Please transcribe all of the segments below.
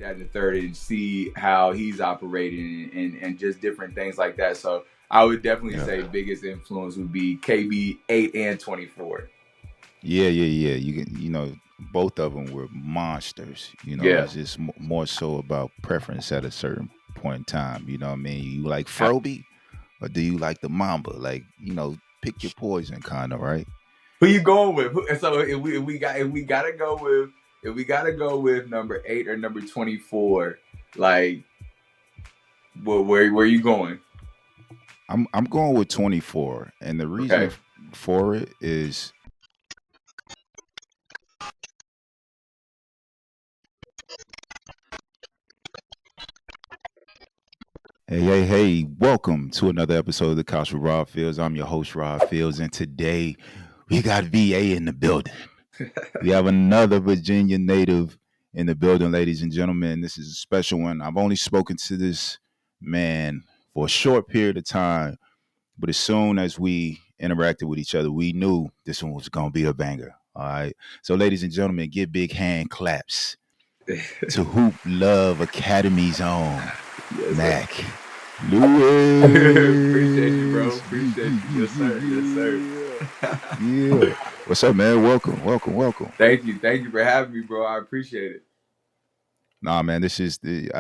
that, and the third, and see how he's operating and just different things like that. So I would definitely Yeah. say biggest influence would be KB 8 and 24. Yeah. Both of them were monsters. Yeah. It's just more so about preference at a certain point in time. You know what I mean? You like Frobe or do you like the Mamba? Like, pick your poison, kind of, right? Who you going with? So if we gotta go with number 8 or number 24, like where you going? I'm going with 24, and the reason Okay. for it is, hey, welcome to another episode of the Couch with Rob Fields. I'm your host, Rob Fields, and today we got VA in the building. We have another Virginia native in the building, ladies and gentlemen. This is a special one. I've only spoken to this man for a short period of time, but as soon as we interacted with each other, we knew this one was going to be a banger. All right. So, ladies and gentlemen, give big hand claps to Hoop Love Academy's own Yes, sir. Mack Appreciate you, bro. Lewis. Appreciate you. Yes, sir. Yes, sir. Yeah. What's up, man? Welcome. Thank you for having me, bro. I appreciate it. Nah, man, I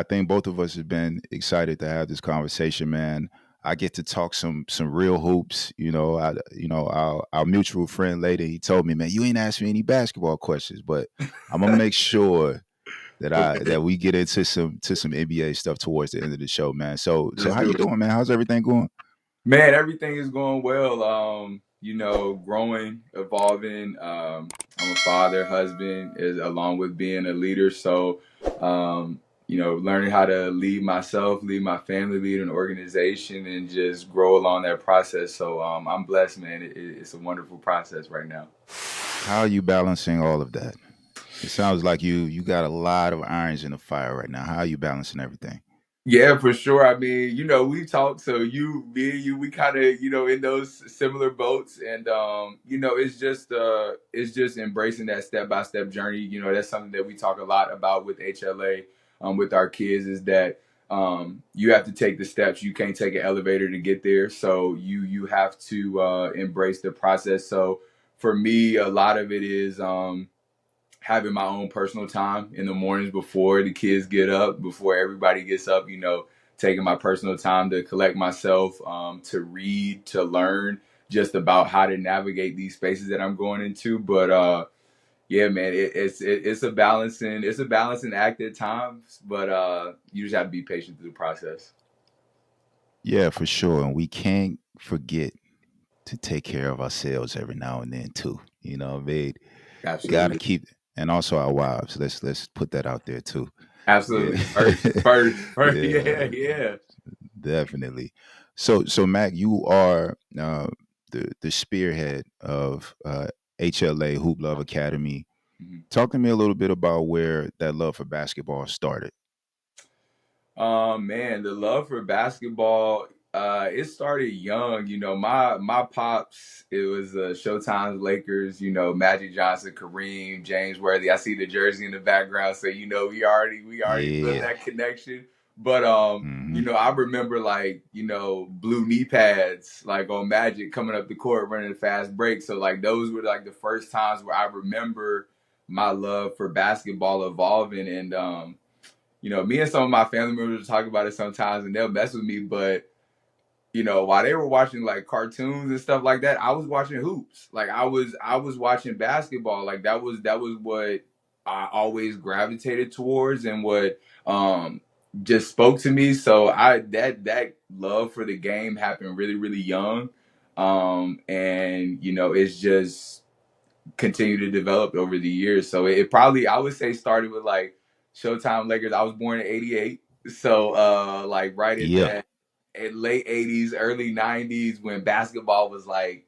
think both of us have been excited to have this conversation, man. I get to talk some real hoops. Our mutual friend later, he told me, man, you ain't asked me any basketball questions, but I'm gonna make sure that we get into some NBA stuff towards the end of the show, man. So Let's how do you it. doing, man? How's everything going? Man, everything is going well. Growing, evolving. I'm a father, husband, is along with being a leader. So, learning how to lead myself, lead my family, lead an organization, and just grow along that process. So, I'm blessed, man. It's a wonderful process right now. How are you balancing all of that? It sounds like you got a lot of irons in the fire right now. How are you balancing everything? Yeah, for sure. I mean, we talked, so me and you, we kind of, in those similar boats, and it's just embracing that step by step journey. That's something that we talk a lot about with HLA, with our kids, is that you have to take the steps. You can't take an elevator to get there, so you have to embrace the process. So for me, a lot of it is having my own personal time in the mornings before the kids get up, before everybody gets up, taking my personal time to collect myself, to read, to learn just about how to navigate these spaces that I'm going into. But yeah, man, it's a balancing act at times, but you just have to be patient through the process. Yeah, for sure. And we can't forget to take care of ourselves every now and then too. What I mean? Gotta Absolutely. keep, and also our wives. Let's put that out there too. Yeah. Absolutely. First. Yeah, Yeah, yeah. definitely. So Mac, you are the spearhead of HLA Hoop Love Academy. Mhm. Talk to me a little bit about where that love for basketball started. Man, the love for basketball, it started young. My pops, it was Showtime's Lakers, Magic Johnson, Kareem, James Worthy. I see the jersey in the background, so we already feel Yeah. that connection. But Hmm. I remember like, blue knee pads like on Magic coming up the court running a fast break. So like those were like the first times where I remember my love for basketball evolving. And me and some of my family members talk about it sometimes, and they'll mess with me. But while they were watching like cartoons and stuff like that, I was watching hoops. Like I was watching basketball. Like that was what I always gravitated towards, and what just spoke to me. So that love for the game happened really really young, and it's just continue to develop over the years. So it probably, I would say, started with like Showtime Lakers. I was born in '88, so like right in Yeah. that late '80s, early '90s when basketball was like,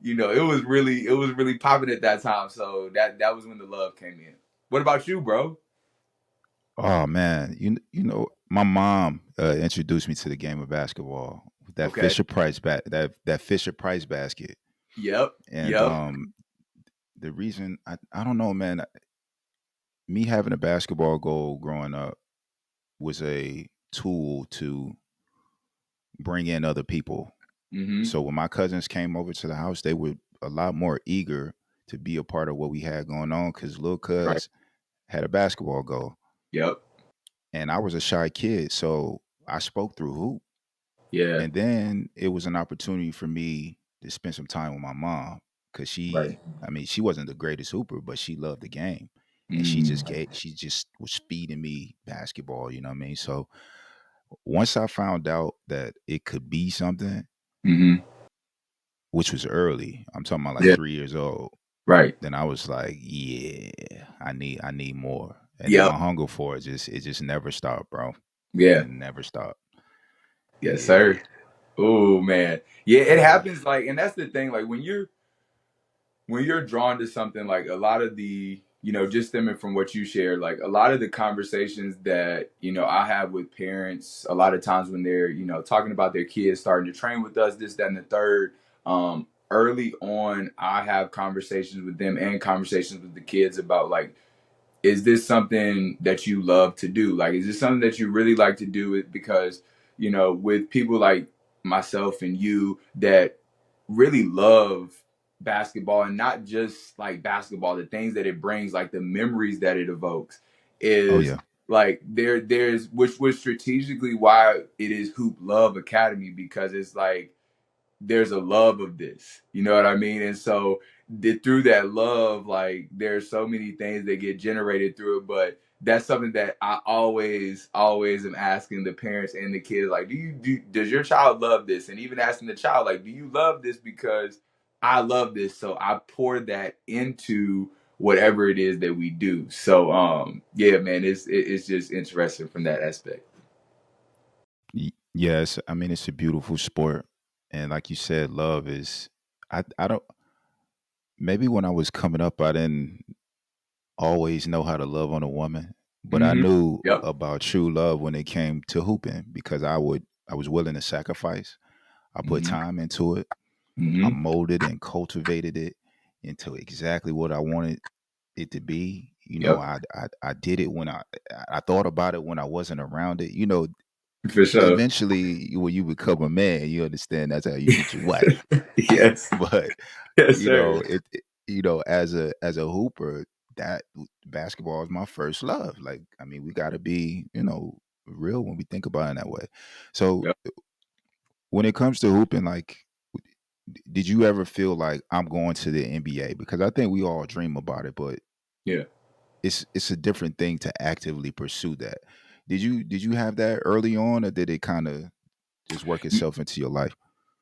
it was really popping at that time. So that was when the love came in. What about you, bro? Oh man, my mom introduced me to the game of basketball with that Okay. that Fisher Price basket, Yep. and Yep. the reason I don't know, man, me having a basketball goal growing up was a tool to bring in other people. Mm-hmm. So when my cousins came over to the house, they were a lot more eager to be a part of what we had going on because little Right. cuz had a basketball goal. Yep. And I was a shy kid, so I spoke through hoop. Yeah. And then it was an opportunity for me to spend some time with my mom because Right. she wasn't the greatest hooper, but she loved the game. And Mm. she just was feeding me basketball, you know what I mean? So once I found out that it could be something, Mm-hmm. which was early, I'm talking about like Yeah. 3 years old, Right. then I was like, yeah, I need more. And then Yep. my hunger for it just never stopped, bro. Yeah. It never stopped. Yes, Yeah. sir. Oh man. Yeah, it Yeah. happens like, and that's the thing, like when you're drawn to something, like a lot of the, just stemming from what you shared, like a lot of the conversations that, I have with parents a lot of times when they're, talking about their kids starting to train with us, this, that, and the third. Early on, I have conversations with them and conversations with the kids about like, is this something that you love to do? Like, is this something that you really like to do? Because, with people like myself and you that really love basketball, and not just like basketball, the things that it brings, like the memories that it evokes, Oh is yeah. like there's which was strategically why it is Hoop Love Academy, because it's like there's a love of this, you know what I mean? And so through that love, like there's so many things that get generated through it. But that's something that I always am asking the parents and the kids, like, does your child love this? And even asking the child, like, do you love this? Because I love this, so I pour that into whatever it is that we do. So yeah, man, it's just interesting from that aspect. Yes, I mean it's a beautiful sport, and like you said, love is. I don't. Maybe when I was coming up, I didn't always know how to love on a woman, but I Mm-hmm. knew Yep. about true love when it came to hooping because I was willing to sacrifice. I put Mm-hmm. time into it. I Mm-hmm. molded and cultivated it into exactly what I wanted it to be. Yep. I did it when I thought about it when I wasn't around it. For sure. Eventually when you become a man, you understand that's how you get your wife. Yes. But Yes, sir. as a hooper, that basketball is my first love. Like, I mean, we got to be, real when we think about it that way. So Yep. when it comes to hooping, like, did you ever feel like I'm going to the NBA? Because I think we all dream about it, but Yeah. it's a different thing to actively pursue that. Did you have that early on, or did it kind of just work Y- itself into your life?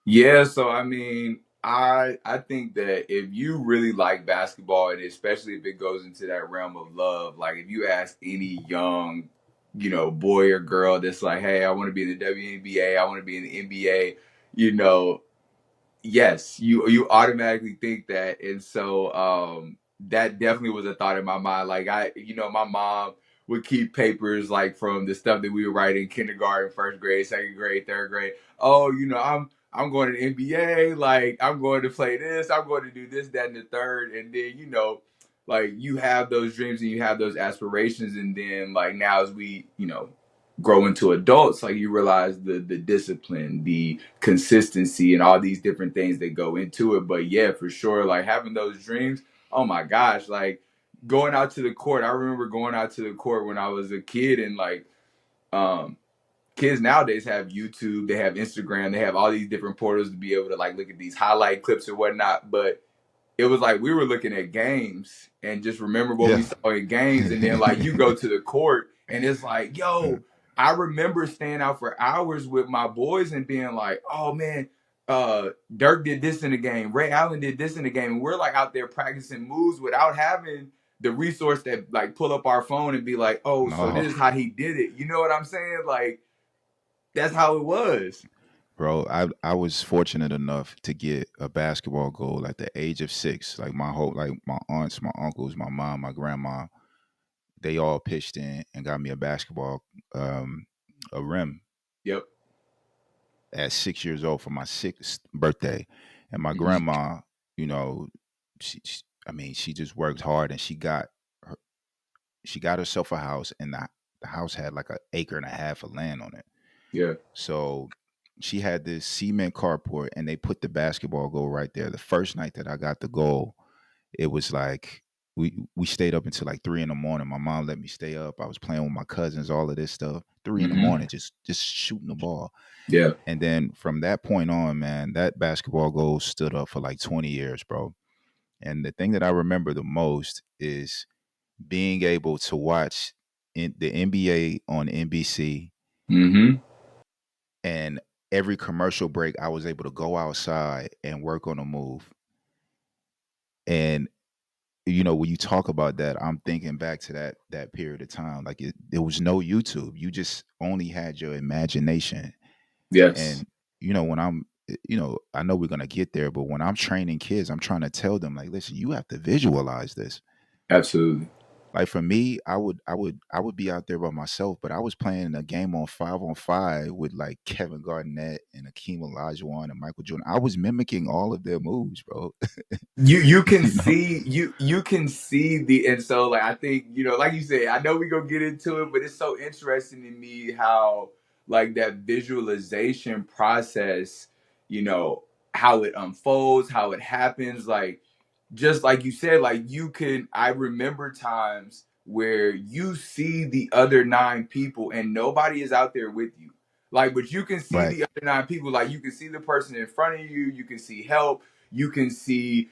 Yeah, so I mean, I think that if you really like basketball, and especially if it goes into that realm of love, like if you ask any young, boy or girl that's like, hey, I want to be in the WNBA, I want to be in the NBA, you know, yes, you automatically think that. And so that definitely was a thought in my mind. Like my mom would keep papers like from the stuff that we would write in kindergarten, first grade, second grade, third grade. Oh, I'm going to the NBA, like I'm going to play this, I'm going to do this, that, and the third. And then, like you have those dreams and you have those aspirations, and then like now as we, grow into adults, like you realize the discipline, the consistency, and all these different things that go into it. But yeah, for sure, like having those dreams, oh my gosh, like going out to the court. I remember going out to the court when I was a kid, and like um kids nowadays have YouTube, they have Instagram, they have all these different portals to be able to like look at these highlight clips or whatnot. But it was like we were looking at games and just remember what we Yeah. saw in games, and then like you go to the court and it's like, yo, I remember staying out for hours with my boys and being like, oh man, Dirk did this in the game, Ray Allen did this in the game, and we're like out there practicing moves without having the resource that like pull up our phone and be like, oh, so No, this is how he did it, you know what I'm saying? Like that's how it was. bro. I was fortunate enough to get a basketball goal at the age of 6. Like like my aunts, my uncles, my mom, my grandma, they all pitched in and got me a basketball, a rim Yep. at 6 years old for my 6th birthday. And my Mhm. grandma, you know, I mean, she just worked hard and she got she got herself a house, and the house had like an acre and a half of land on it. Yeah. So she had this cement carport, and they put the basketball goal right there. The first night that I got the goal, it was like we stayed up until like 3 in the morning. My mom let me stay up. I was playing with my cousins, all of this stuff. 3 in the morning, Hmm. just shooting the ball. Yeah. And then from that point on, man, that basketball goal stood up for like 20 years, bro. And the thing that I remember the most is being able to watch the NBA on NBC, Hmm. and every commercial break I was able to go outside and work on a move. And when you talk about that, I'm thinking back to that period of time. Like there was no YouTube. You just only had your imagination. Yes. And when I know we're gonna get there, but when I'm training kids, I'm trying to tell them like, listen, you have to visualize this. Absolutely. Like for me, I would be out there by myself, but I was playing a game on 5-on-5 with like Kevin Garnett and Akeem Olajuwon and Michael Jordan. I was mimicking all of their moves, bro. You can you know, see you can see the, and so like I think, like you said, I know we gonna get into it, but it's so interesting to me how like that visualization process, you know, how it unfolds, how it happens, like just like you said, like I remember times where you see the other nine people and nobody is out there with you. Like, but you can see right? the other nine people, like you can see the person in front of you, you can see help, you can see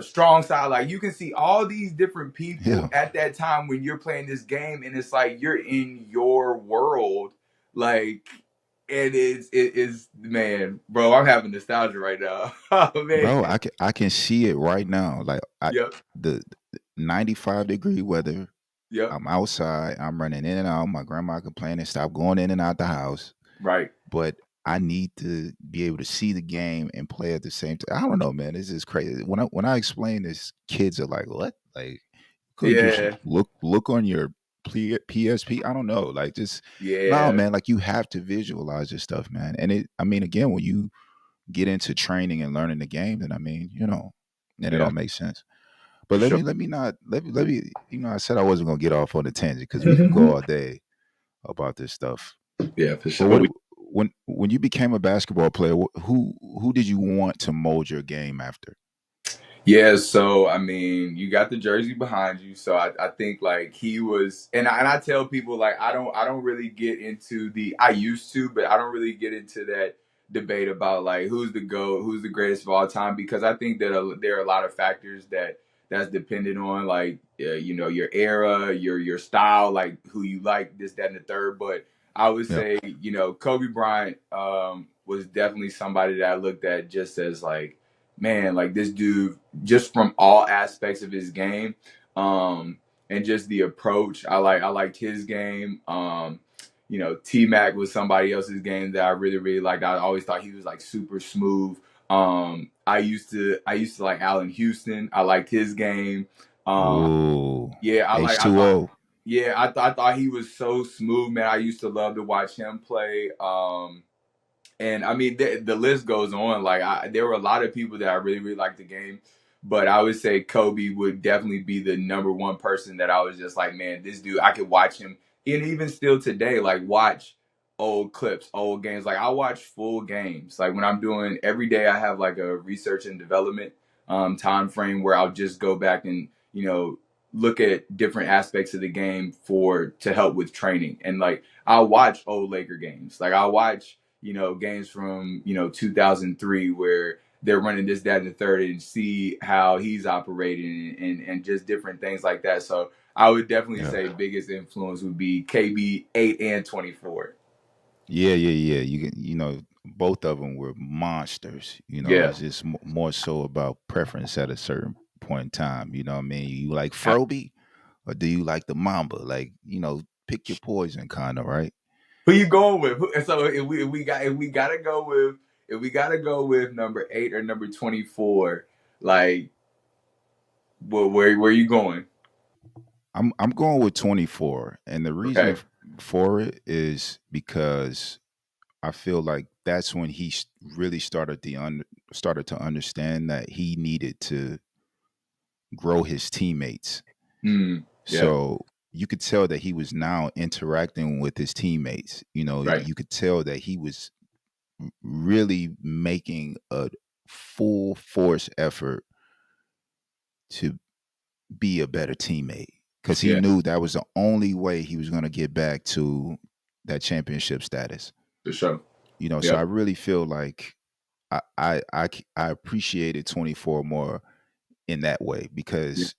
strong side, like you can see all these different people Yeah, at that time when you're playing this game, and it's like you're in your world, like, and it is, man, bro, I'm having nostalgia right now. Oh man. bro. I can see it right now. Like Yep. the 95-degree weather. Yep. I'm outside. I'm running in and out. My grandma complaining, stop going in and out the house. Right. But I need to be able to see the game and play at the same time. I don't know, man. This is crazy. When I explain this, kids are like, "What? Like, couldn't just Yeah. look on your PSP? I don't know. Like, just no, Yeah. man. Like, you have to visualize this stuff, man. And it, I mean, again, when you get into training and learning the game, then I mean, then it Yeah. all makes sense. For But let sure. me let me not let me. I said I wasn't gonna get off on a tangent because we can go all day about this stuff. Yeah, for But sure. when you became a basketball player, who did you want to mold your game after? Yeah, so I mean, you got the jersey behind you, so I think like he was, and I tell people like I don't really get into I used to, but I don't really get into that debate about like who's the GOAT, who's the greatest of all time, because I think that there are a lot of factors that's dependent on like your era, your style, like who you like, this, that, and the third. But I would Yep. say Kobe Bryant was definitely somebody that I looked at just as like, man, like this dude, just from all aspects of his game, and just the approach. I liked his game. T Mac was somebody else's game that I really, really liked. I always thought he was like super smooth. I used to like Allen Houston. I liked his game. Um, Ooh, yeah, I thought H2O. yeah, I thought he was so smooth, man. I used to love to watch him play. And I mean, the list goes on. Like, there were a lot of people that I really, really liked the game, but I would say Kobe would definitely be the number one person that I was just like, man, this dude, I could watch him, and even still today, like watch old clips, old games. Like I watch full games. Like when I'm doing every day, I have like a research and development time frame where I'll just go back and look at different aspects of the game to help with training, and like I'll watch old Laker games. Like I'll watch games from 2003 where they're running this, that, and the third, and see how he's operating, and just different things like that. So I would definitely Yeah. say biggest influence would be KB 8 and 24. Yeah, yeah, yeah. Both of them were monsters. Yeah. It's just more so about preference at a certain point in time. You know what I mean? You like Ab- Frobe or do you like the Mamba? Like, pick your poison, kind of, right? Who you going with? And so if we gotta go with number 8 or number 24, like where you going? I'm going with 24, and the reason Okay. for it is because I feel like that's when he really started to understand that he needed to grow his teammates. Hmm. Yeah. So you could tell that he was now interacting with his teammates. Right. You could tell that he was really making a full force effort to be a better teammate because he Yeah. knew that was the only way he was going to get back to that championship status. For sure. So I Yep. really feel like I appreciated 24 more in that way Yeah. because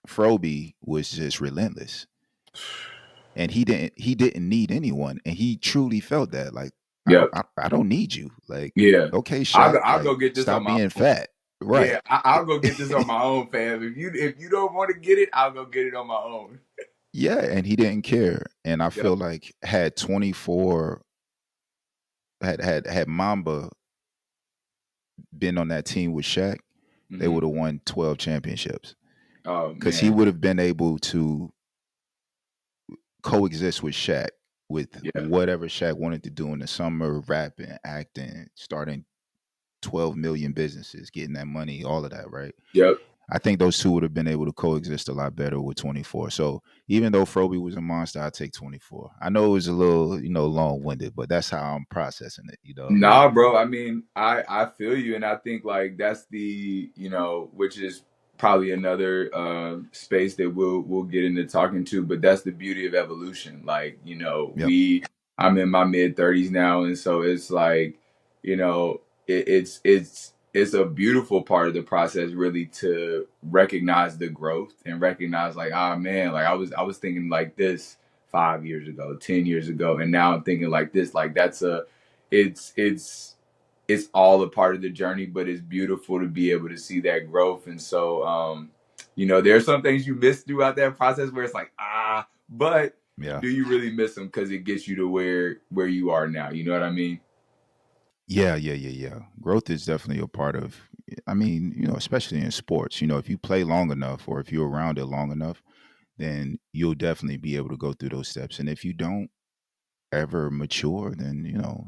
Frobe was just relentless, and he didn't need anyone, and he truly felt that like Yep. I don't need you. Like, Yeah. okay, I'll Shaq, I'll like go get this on stop my being own. fat, right? Yeah, I'll go get this on my own, fam. If you don't want to get it, I'll go get it on my own. Yeah, and he didn't care. And I Yep. feel like had 24 had Mamba been on that team with Shaq, they Hmm. would have won 12 championships Oh because he man. would have been able to coexist with Shaq with Yeah. whatever Shaq wanted to do in the summer, rapping, acting, starting 12 million businesses, getting that money, all of that, right? Yep. I think those two would have been able to coexist a lot better with 24. So even though Frobe was a monster, I take 24. I know it was a little, long winded, but that's how I'm processing it. You know what I mean? Nah, bro. I mean, I feel you, and I think like that's the which is probably another space that we'll get into talking to, but that's the beauty of evolution. Like Yep. I'm in my mid 30s now, and so it's like it's a beautiful part of the process, really, to recognize the growth and recognize like, ah, man, like I was thinking like this 5 years ago, 10 years ago, and now I'm thinking like this. Like that's a it's all a part of the journey, but it's beautiful to be able to see that growth. And so there are some things you miss throughout that process where it's like, but Yeah. do you really miss them because it gets you to where you are now? You know what I mean? Yeah, yeah, yeah, yeah. Growth is definitely a part of, I mean, especially in sports. If you play long enough or if you're around it long enough, then you'll definitely be able to go through those steps. And if you don't ever mature, then,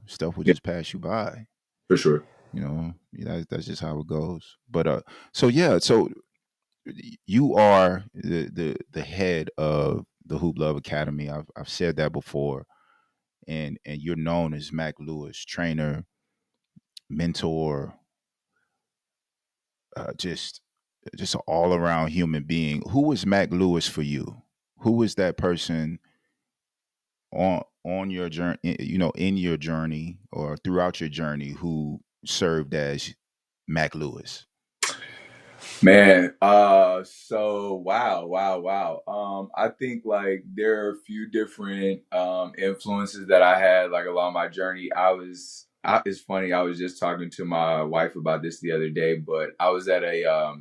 stuff will Yeah, just pass you by. for sure. That's just how it goes. But so yeah, so you are the head of the Hoop Love Academy. I've said that before, and you're known as Mack Lewis, trainer, mentor, just an all around human being. Who was Mack Lewis for you? Who was that person on your journey? In your journey or throughout your journey, who served as Mack Lewis? Man, so wow. I think like there are a few different influences that I had like along my journey. It's funny, I was just talking to my wife about this the other day, but I was at a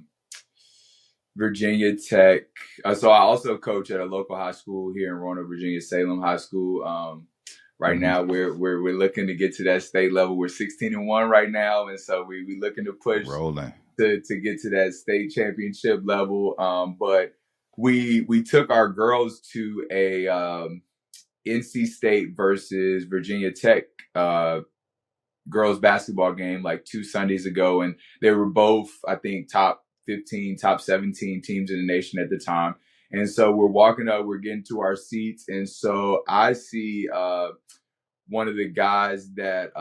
Virginia Tech. So I also coach at a local high school here in Roanoke, Virginia, Salem High School. Right Hmm. now we're looking to get to that state level. We're 16-1 right now, and so we looking to push Rolling. to get to that state championship level. But we took our girls to a NC State versus Virginia Tech girls basketball game like 2 Sundays ago, and they were both, I think, top 15, top 17 teams in the nation at the time. And so we're walking up, we're getting to our seats, and so I see one of the guys that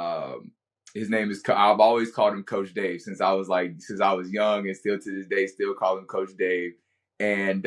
his name is, I've always called him Coach Dave since I was young, and still to this day still call him Coach Dave. And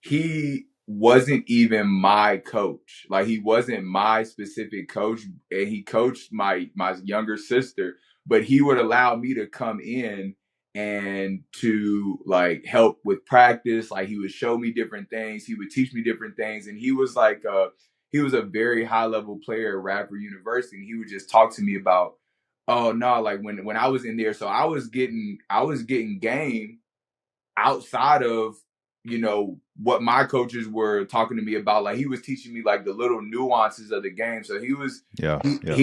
he wasn't even my coach. Like he wasn't my specific coach, and he coached my younger sister, but he would allow me to come in and to like help with practice. Like he would show me different things, he would teach me different things, and he was a very high level player at Radford University, and he would just talk to me about, oh no, like when I was in there, so I was getting game outside of what my coaches were talking to me about. Like he was teaching me like the little nuances of the game, so he was Yeah, he, yeah.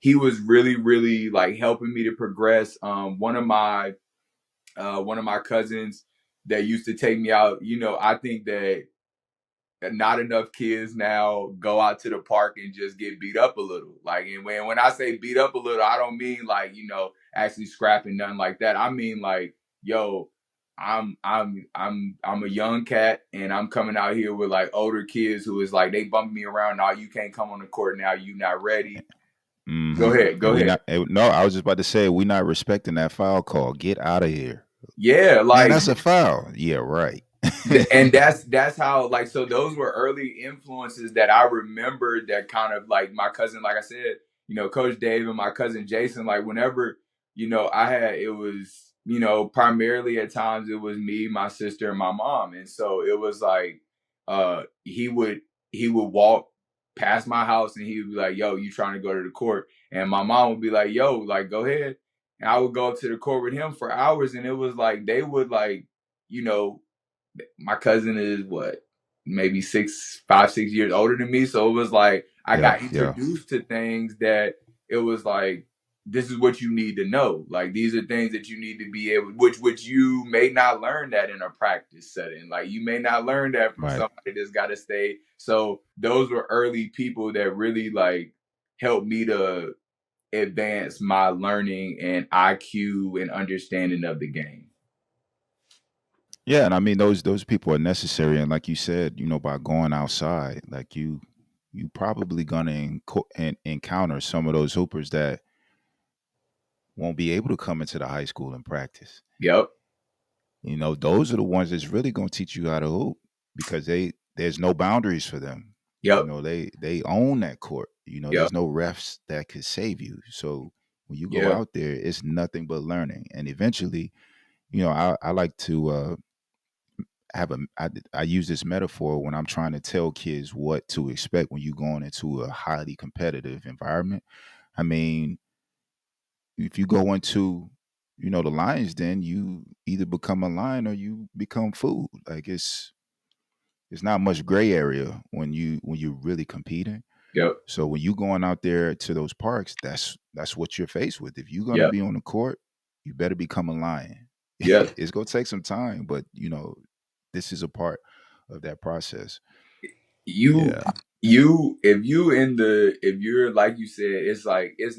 he was really like helping me to progress. One of my cousins that used to take me out, I think that not enough kids now go out to the park and just get beat up a little. Like, and when I say beat up a little, I don't mean like actually scrapping, nothing like that. I mean like, yo, I'm a young cat, and I'm coming out here with like older kids who is like they bump me around. Now you can't come on the court. Now you not ready. Go ahead. And Go we ahead. not no, I was just about to say we not respecting that foul call. Get out of here. Yeah, Man, like that's a foul. Yeah, right. and that's how like so those were early influences that I remember that kind of like my cousin, like I said, Coach Dave and my cousin Jason, like whenever, I had it was, primarily at times it was me, my sister, and my mom. And so it was like he would walk past my house and he would be like, yo, you trying to go to the court? And my mom would be like, yo, like go ahead. And I would go up to the court with him for hours, and it was like they would like, you know, my cousin is what, maybe 6 years older than me. So it was like I Yeah, got yeah. introduced to things that it was like, this is what you need to know. Like these are things that you need to be able, which you may not learn that in a practice setting. Like you may not learn that from Right. somebody that's got to stay. So those were early people that really like helped me to advance my learning and IQ and understanding of the game. Yeah, and I mean those people are necessary, and like you said, by going outside, like you probably gonna encounter some of those hoopers that won't be able to come into the high school and practice. Yep. Those are the ones that's really gonna teach you how to hoop because there's no boundaries for them. Yep. They own that court. Yep. There's no refs that could save you. So when you go Yeah. out there, it's nothing but learning, and eventually, I like to I use this metaphor when I'm trying to tell kids what to expect when you're going into a highly competitive environment. I mean, if you go into the lions den, you either become a lion or you become food. Like it's not much gray area when you're really competing. Yep. So when you going out there to those parks, that's what you're faced with. If you're going to Yep. be on the court, you better become a lion. Yep. It's going to take some time, but this is a part of that process. You Yeah. if you're like you said, it's like it's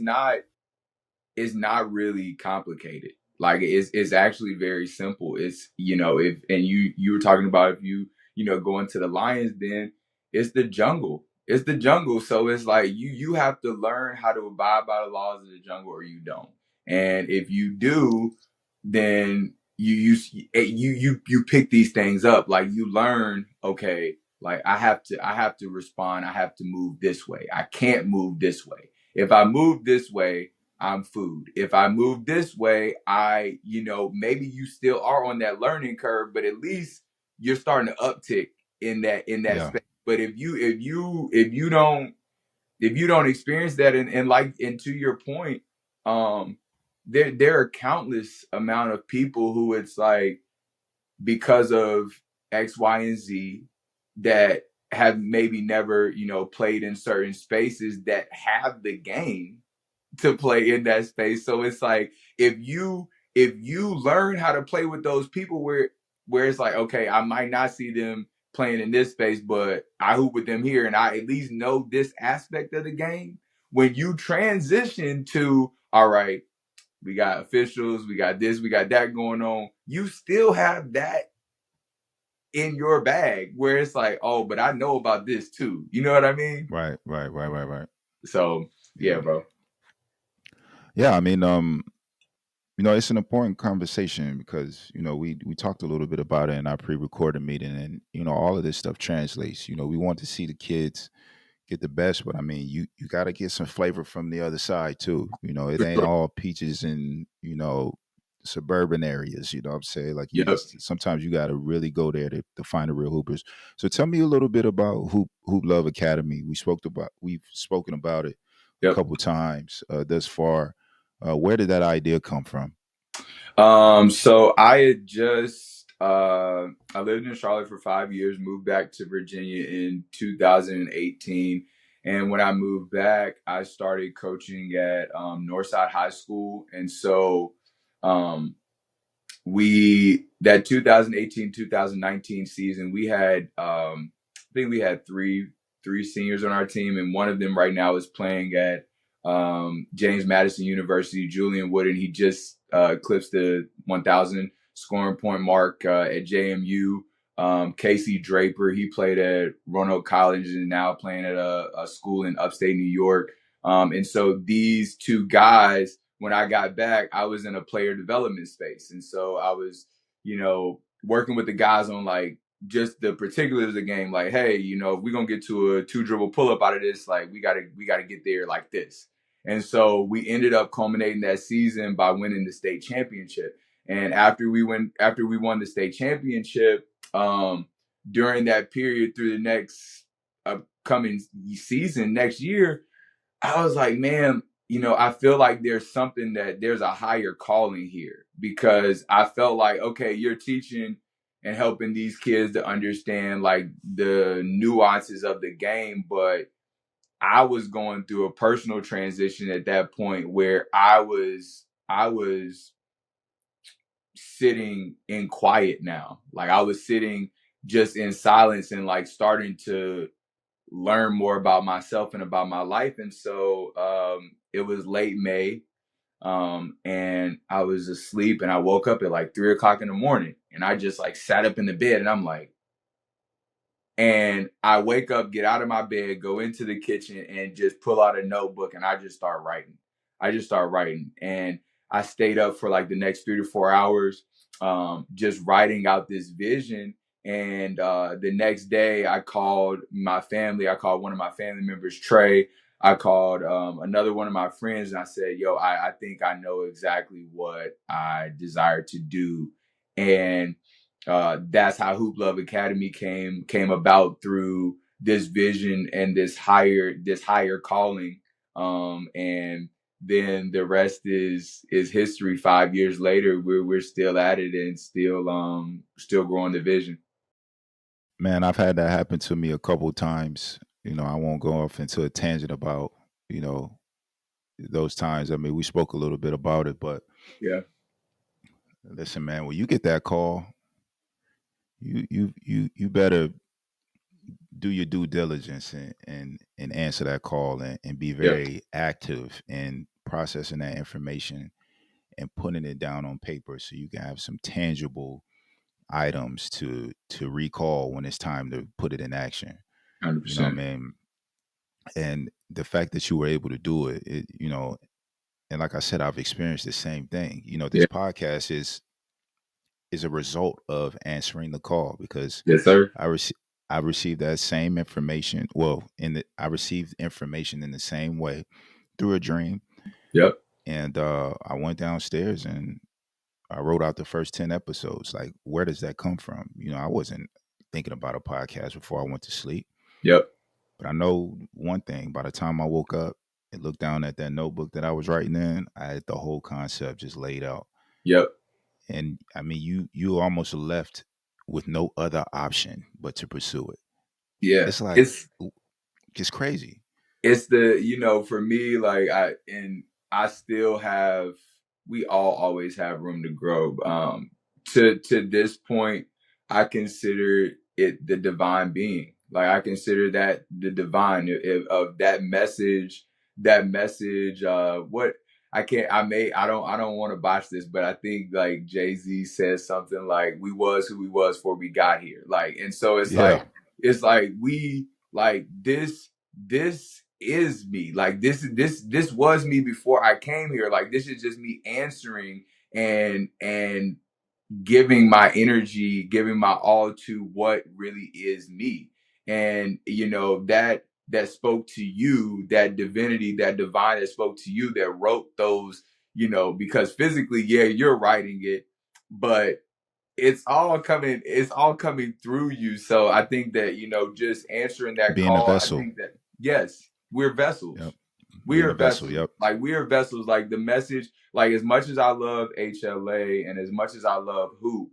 not really complicated. Like it's actually very simple. It's if and you were talking about if you go into the lions den, it's the jungle. It's the jungle. So it's like you have to learn how to abide by the laws of the jungle or you don't. And if you do, then you pick these things up. Like you learn, okay, like I have to respond, I have to move this way. I can't move this way. If I move this way, I'm food. If I move this way, maybe you still are on that learning curve, but at least you're starting to uptick in that Yeah. space. But if you don't experience that, and to your point, um, there are countless amount of people who it's like because of X, Y, and Z that have maybe never played in certain spaces that have the game to play in that space. So it's like if you learn how to play with those people where it's like, okay, I might not see them playing in this space, but I hoop with them here and I at least know this aspect of the game. When you transition to, all right, we got officials, we got this, we got that going on, you still have that in your bag where it's like, oh, but I know about this too. You know what I mean? Right. Right. Right. Right. Right. So yeah, Yeah. bro. Yeah. I mean, it's an important conversation because we talked a little bit about it in our pre-recorded meeting, and all of this stuff translates. We want to see the kids get the best, but I mean, you got to get some flavor from the other side too. It For ain't sure. all peaches and suburban areas. You know what I'm saying? Like Yep. sometimes you got to really go there to find the real hoopers. So tell me a little bit about Hoop Love Academy. We've spoken about it a Yep. couple times thus far. Where did that idea come from? So I had just I lived in Charlotte for 5 years, moved back to Virginia in 2018. And when I moved back, I started coaching at Northside High School. And so um we that 2018-2019 season, we had I think we had three seniors on our team, and one of them right now is playing at James Madison University, Julian Wood, and he just eclipsed the 1,000. scoring point mark at JMU. Casey Draper, he played at Roanoke College and now playing at a school in upstate New York. And so these two guys, when I got back, I was in a player development space. And so I was, working with the guys on like just the particulars of the game. Like, hey, if we're gonna get to a 2 dribble pull up out of this, like we gotta get there like this. And so we ended up culminating that season by winning the state championship. And after we won the state championship, during that period through the next upcoming season next year, I was like, man, I feel like there's a higher calling here because I felt like, okay, you're teaching and helping these kids to understand like the nuances of the game, but I was going through a personal transition at that point where I was sitting in quiet now. Like I was sitting just in silence and like starting to learn more about myself and about my life. And so it was late May, and I was asleep and I woke up at like 3 o'clock in the morning and I just like sat up in the bed and I'm like, and I wake up, get out of my bed, go into the kitchen and just pull out a notebook and I just start writing. I just start writing. And I stayed up for like the next 3 to 4 hours, just writing out this vision. And the next day I called my family. I called one of my family members, Trey. I called another one of my friends and I said, yo, I think I know exactly what I desire to do. And that's how Hoop Love Academy came about through this vision and this higher calling. And then the rest is history. 5 years later, we're still at it and still growing the vision. Man, I've had that happen to me a couple times. I won't go off into a tangent about, you know, those times. I mean, we spoke a little bit about it, but Yeah, listen, man, when you get that call, you better do your due diligence and answer that call and be yep, very active in processing that information and putting it down on paper so you can have some tangible items to recall when it's time to put it in action. hundred You know what I percent. mean? And the fact that you were able to do it, and like I said, I've experienced the same thing. This Yeah, podcast is a result of answering the call because yes, sir. I received I received that same information. Well, I received information in the same way through a dream, Yep, and I went downstairs and I wrote out the first 10 episodes. Like, where does that come from? I wasn't thinking about a podcast before I went to sleep, yep, but I know one thing: by the time I woke up and looked down at that notebook that I was writing in, I had the whole concept just laid out. yep. And I mean, you almost left with no other option but to pursue it. Yeah, It's like it's it's crazy. it's for me, like I still have, we all always have room to grow. To this point, I consider it the divine being. Like I consider that the divine of that message. What I can't, I don't want to botch this, but I think like Jay-Z says something like, we was who we was before we got here. Like, and so Yeah, it's like we, like this is me. Like this was me before I came here. Like this is just me answering and giving my energy, giving my all to what really is me. And that spoke to you, that divinity, that divine that spoke to you, that wrote those, because physically, yeah, you're writing it, but it's all coming through you. So I think that, just answering that being a call, I vessel. think that, yes, we're Yep, vessels. We being are a vessel. vessels. Yep, Like we are vessels. Like the message, like as much as I love HLA and as much as I love hoop,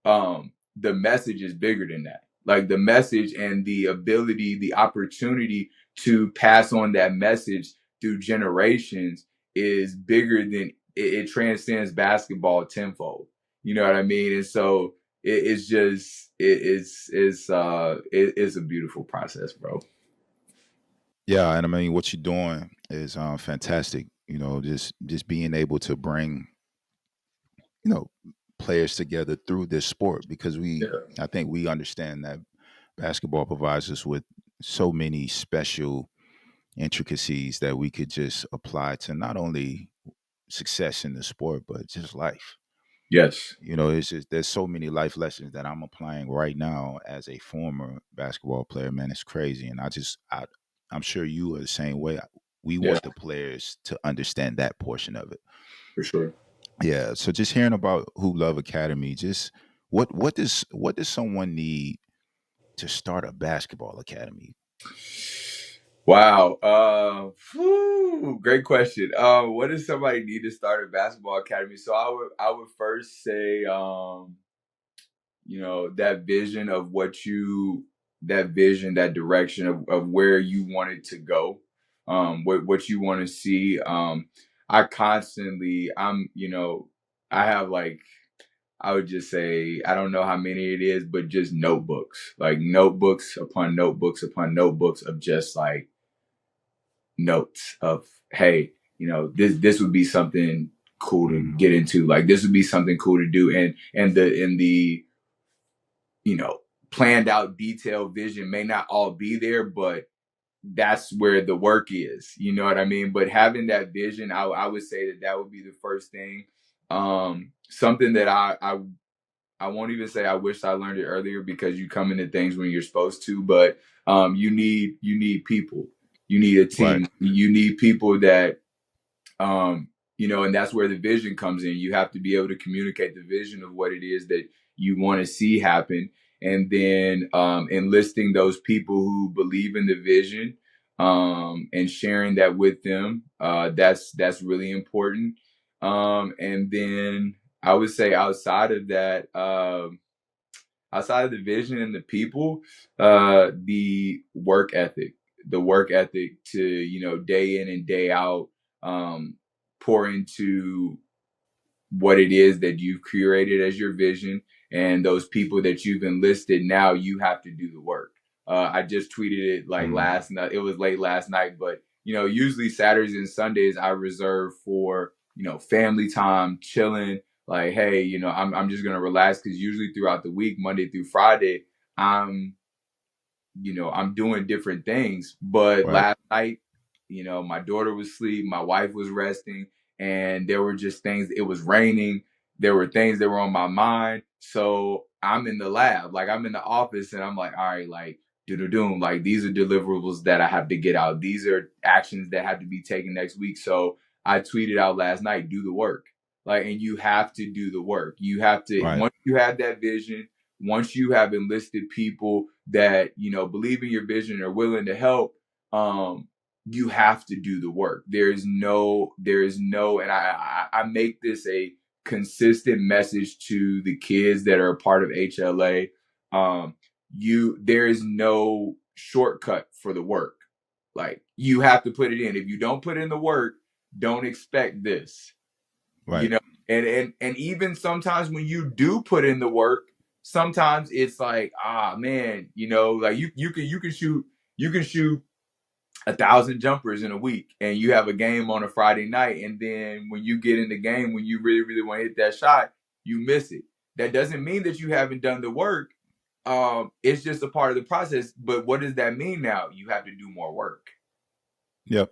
the message is bigger than that. Like the message and the ability, the opportunity to pass on that message through generations is bigger than it transcends basketball tenfold. You know what I mean? And so it's just it's a beautiful process, bro. yeah, and I mean what you're doing is fantastic. Just being able to bring you know players together through this sport because Yeah. I think we understand that basketball provides us with so many special intricacies that we could just apply to not only success in the sport but just life. Yes. It's just there's so many life lessons that I'm applying right now as a former basketball player. Man, it's crazy, and I'm sure you are the same way. We Yeah. want the players to understand that portion of it. For sure. Yeah. So just hearing about Hoop Love Academy, just what does someone need to start a basketball academy? Wow. Great question. What does somebody need to start a basketball academy? So I would first say, that vision of that vision, that direction of where you want it to go, what you want to see. I have like, I would just say, I don't know how many it is, but just notebooks, like notebooks upon notebooks upon notebooks of just like notes of, hey, this would be something cool to Mm, get into. Like this would be something cool to do. And the planned out detailed vision may not all be there, but that's where the work is. You know what I mean? But having that vision, I would say that would be the first thing. Something that I won't even say I wish I learned it earlier, because you come into things when you're supposed to, but you need people. You need a right. team. You need people that and that's where the vision comes in. You have to be able to communicate the vision of what it is that you want to see happen, and then enlisting those people who believe in the vision, and sharing that with them. That's really important. And then I would say outside of the vision and the people, the work ethic to, day in and day out, um, pour into what it is that you've curated as your vision, and those people that you've enlisted. Now you have to do the work. I just tweeted it like Mm, last night. It was late last night, but usually Saturdays and Sundays I reserve for family time, chilling. Like, hey, I'm just gonna relax, because usually throughout the week, Monday through Friday, I'm I'm doing different things. But right. last night, my daughter was asleep, my wife was resting, and there were just things. It was raining. There were things that were on my mind. So I'm in the lab, like I'm in the office, and I'm like, all right, like, doom, like these are deliverables that I have to get out. These are actions that have to be taken next week. So I tweeted out last night, do the work. Like, and you have to do the work. You have to, Right. once you have that vision, once you have enlisted people that believe in your vision, are willing to help, you have to do the work. There is no, and I make this a consistent message to the kids that are a part of HLA. There is no shortcut for the work. Like, you have to put it in. If you don't put in the work, don't expect this. you Right. know and even sometimes when you do put in the work, sometimes it's like, man, like you can shoot 1,000 jumpers in a week, and you have a game on a Friday night, and then when you get in the game, when you really really want to hit that shot, you miss it. That doesn't mean that you haven't done the work. It's just a part of the process. But what does that mean? Now you have to do more work. Yep.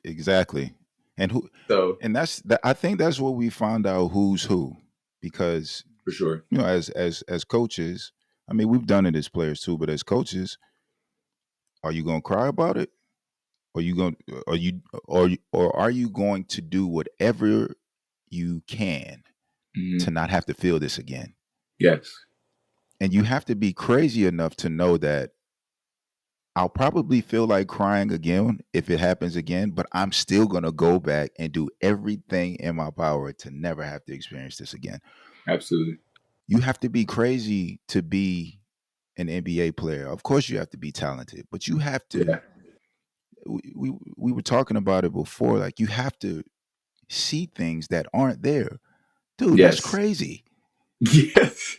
Exactly. And who So, and that's that I think that's what we found out who's who because for sure. as coaches, I mean we've done it as players too, but as coaches, are you going to cry about it? Or you going are you or are you going to do whatever you can Hmm. to not have to feel this again? Yes. And you have to be crazy enough to know that I'll probably feel like crying again if it happens again, but I'm still going to go back and do everything in my power to never have to experience this again. Absolutely. You have to be crazy to be an NBA player. Of course, you have to be talented, but you have to. Yeah. We were talking about it before. Like you have to see things that aren't there, dude. That's Yes. crazy. Yes.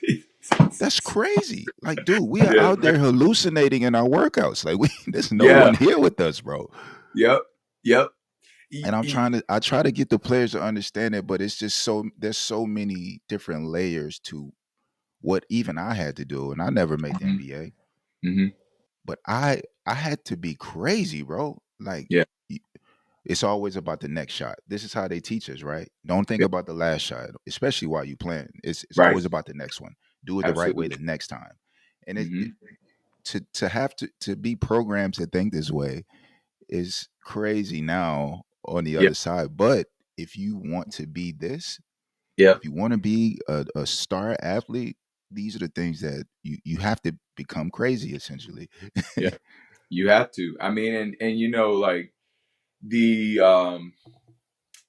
That's crazy. Like, dude, we are Yes. out there hallucinating in our workouts. Like, there's no Yeah. one here with us, bro. Yep. Yep. And I try to get the players to understand it, but it's just there's so many different layers to what even I had to do, and I never made the Mhm. NBA, Mhm. but I had to be crazy, bro. Like Yeah. y- it's always about the next shot. This is how they teach us, right? Don't think Yeah. about the last shot, especially while you playing. It's Right. always about the next one. Do it the right way Absolutely. the next time. And Mhm. to have to be programmed to think this way is crazy now on the Yeah. other side. But if you want to be this, Yeah. if you want to be a star athlete, these are the things that you have to become crazy essentially. Yeah. You have to. I mean, and like the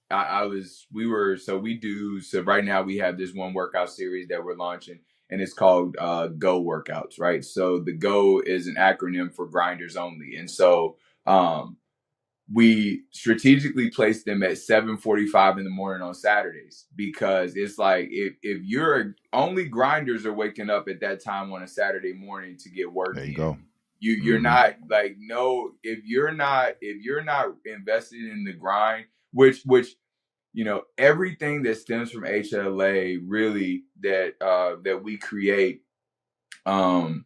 I was we were so we do so right now we have this one workout series that we're launching, and it's called Go Workouts, right? So the Go is an acronym for grinders only. And so we strategically place them at 7:45 in the morning on Saturdays, because it's like if you're only grinders are waking up at that time on a Saturday morning to get work There you in. go. You're Hmm. not like, no, if you're not invested in the grind, which everything that stems from HLA, really, that we create um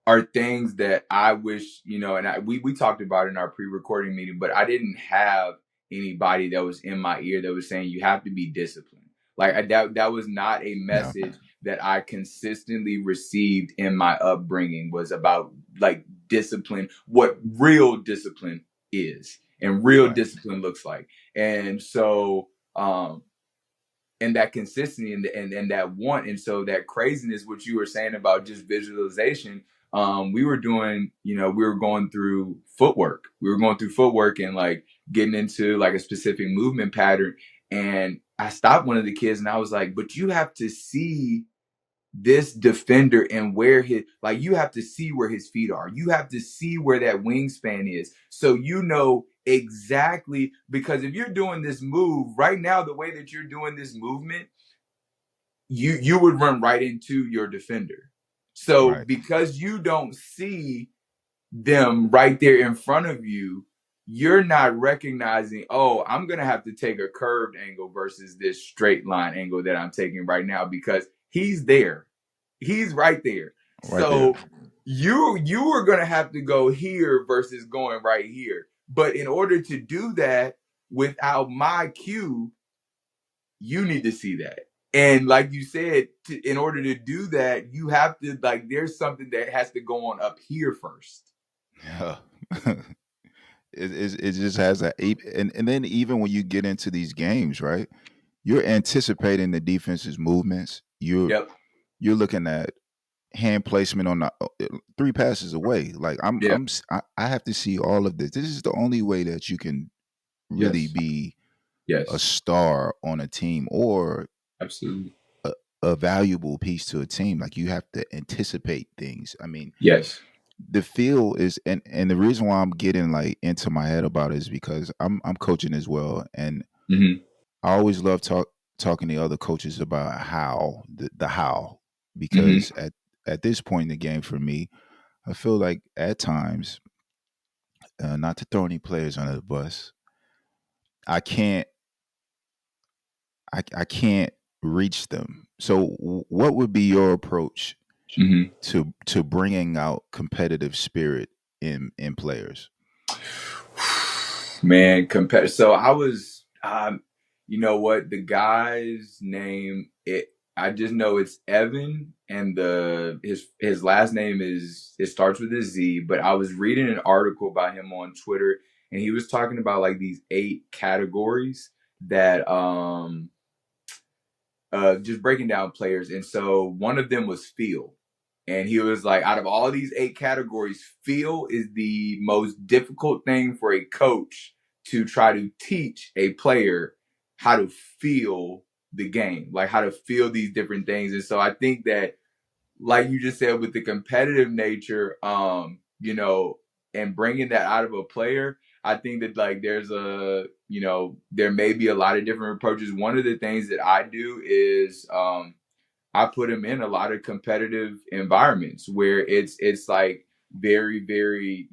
are things that I wish, and we talked about in our pre-recording meeting, but I didn't have anybody that was in my ear that was saying you have to be disciplined. Like that was not a Yeah. message that I consistently received in my upbringing, was about like discipline, what real discipline is and real Right. discipline looks like. And so and that consistency and that want. And so that craziness, what you were saying about just visualization, we were doing, we were going through footwork. We were going through footwork and like getting into like a specific movement pattern. And I stopped one of the kids and I was like, but you have to see this defender and where his, like, you have to see where his feet are. You have to see where that wingspan is. So exactly, because if you're doing this move right now, the way that you're doing this movement, you would run right into your defender. So Right. because you don't see them right there in front of you, you're not recognizing, oh, I'm going to have to take a curved angle versus this straight line angle that I'm taking right now, because he's there. He's right there. Right there. So you are going to have to go here versus going right here. But in order to do that without my cue, you need to see that. And like you said, in order to do that, you have to, like, there's something that has to go on up here first. Yeah. It just has and then even when you get into these games, right? You're anticipating the defense's movements. Yep. You're looking at hand placement on the three passes away. Like Yeah. I have to see all of this. This is the only way that you can really Yes. be a Yes. star on a team or Absolutely. a, a valuable piece to a team. Like you have to anticipate things. I mean, Yes. the feel is and the reason why I'm getting like into my head about it is because I'm coaching as well, and Hmm. I always love talking to other coaches about how the how, Hmm. because at this point in the game for me, I feel like at times, not to throw any players under the bus, I can't I can't reach them. So what would be your approach Hmm. to bringing out competitive spirit in players? Man, compare. So I was, you know what? The guy's name, I just know it's Evan, and his last name it starts with a Z. But I was reading an article about him on Twitter, and he was talking about like these 8 categories that just breaking down players. And so one of them was feel. And he was like, out of all these 8 categories, feel is the most difficult thing for a coach to try to teach a player how to feel the game, like how to feel these different things. And so I think that, like you just said, with the competitive nature, and bringing that out of a player, I think that like there may be a lot of different approaches. One of the things that I do is I put him in a lot of competitive environments where it's like very, very,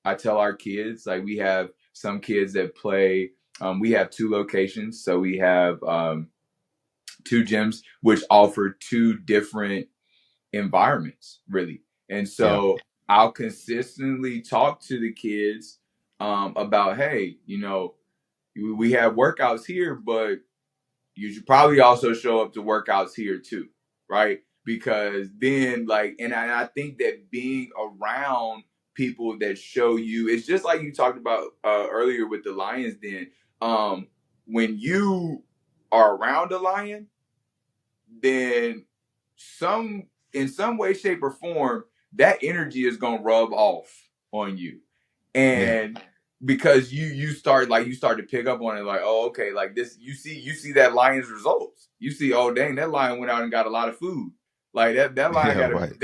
I tell our kids, like we have some kids that play. We have 2 locations, so we have 2 gyms which offer 2 different environments, really. And Yeah. so I'll consistently talk to the kids about, hey, we have workouts here, but you should probably also show up to workouts here too, right? Because then, like, and I think that being around people that show you, it's just like you talked about earlier with the Lions. Then, when you are around a lion, then in some way, shape, or form, that energy is gonna rub off on you. Yeah. And because you start to pick up on it, like, oh, okay, like this, you see that lion's results. You see, oh dang, that lion went out and got a lot of food. Like that lion Yeah. got a Right.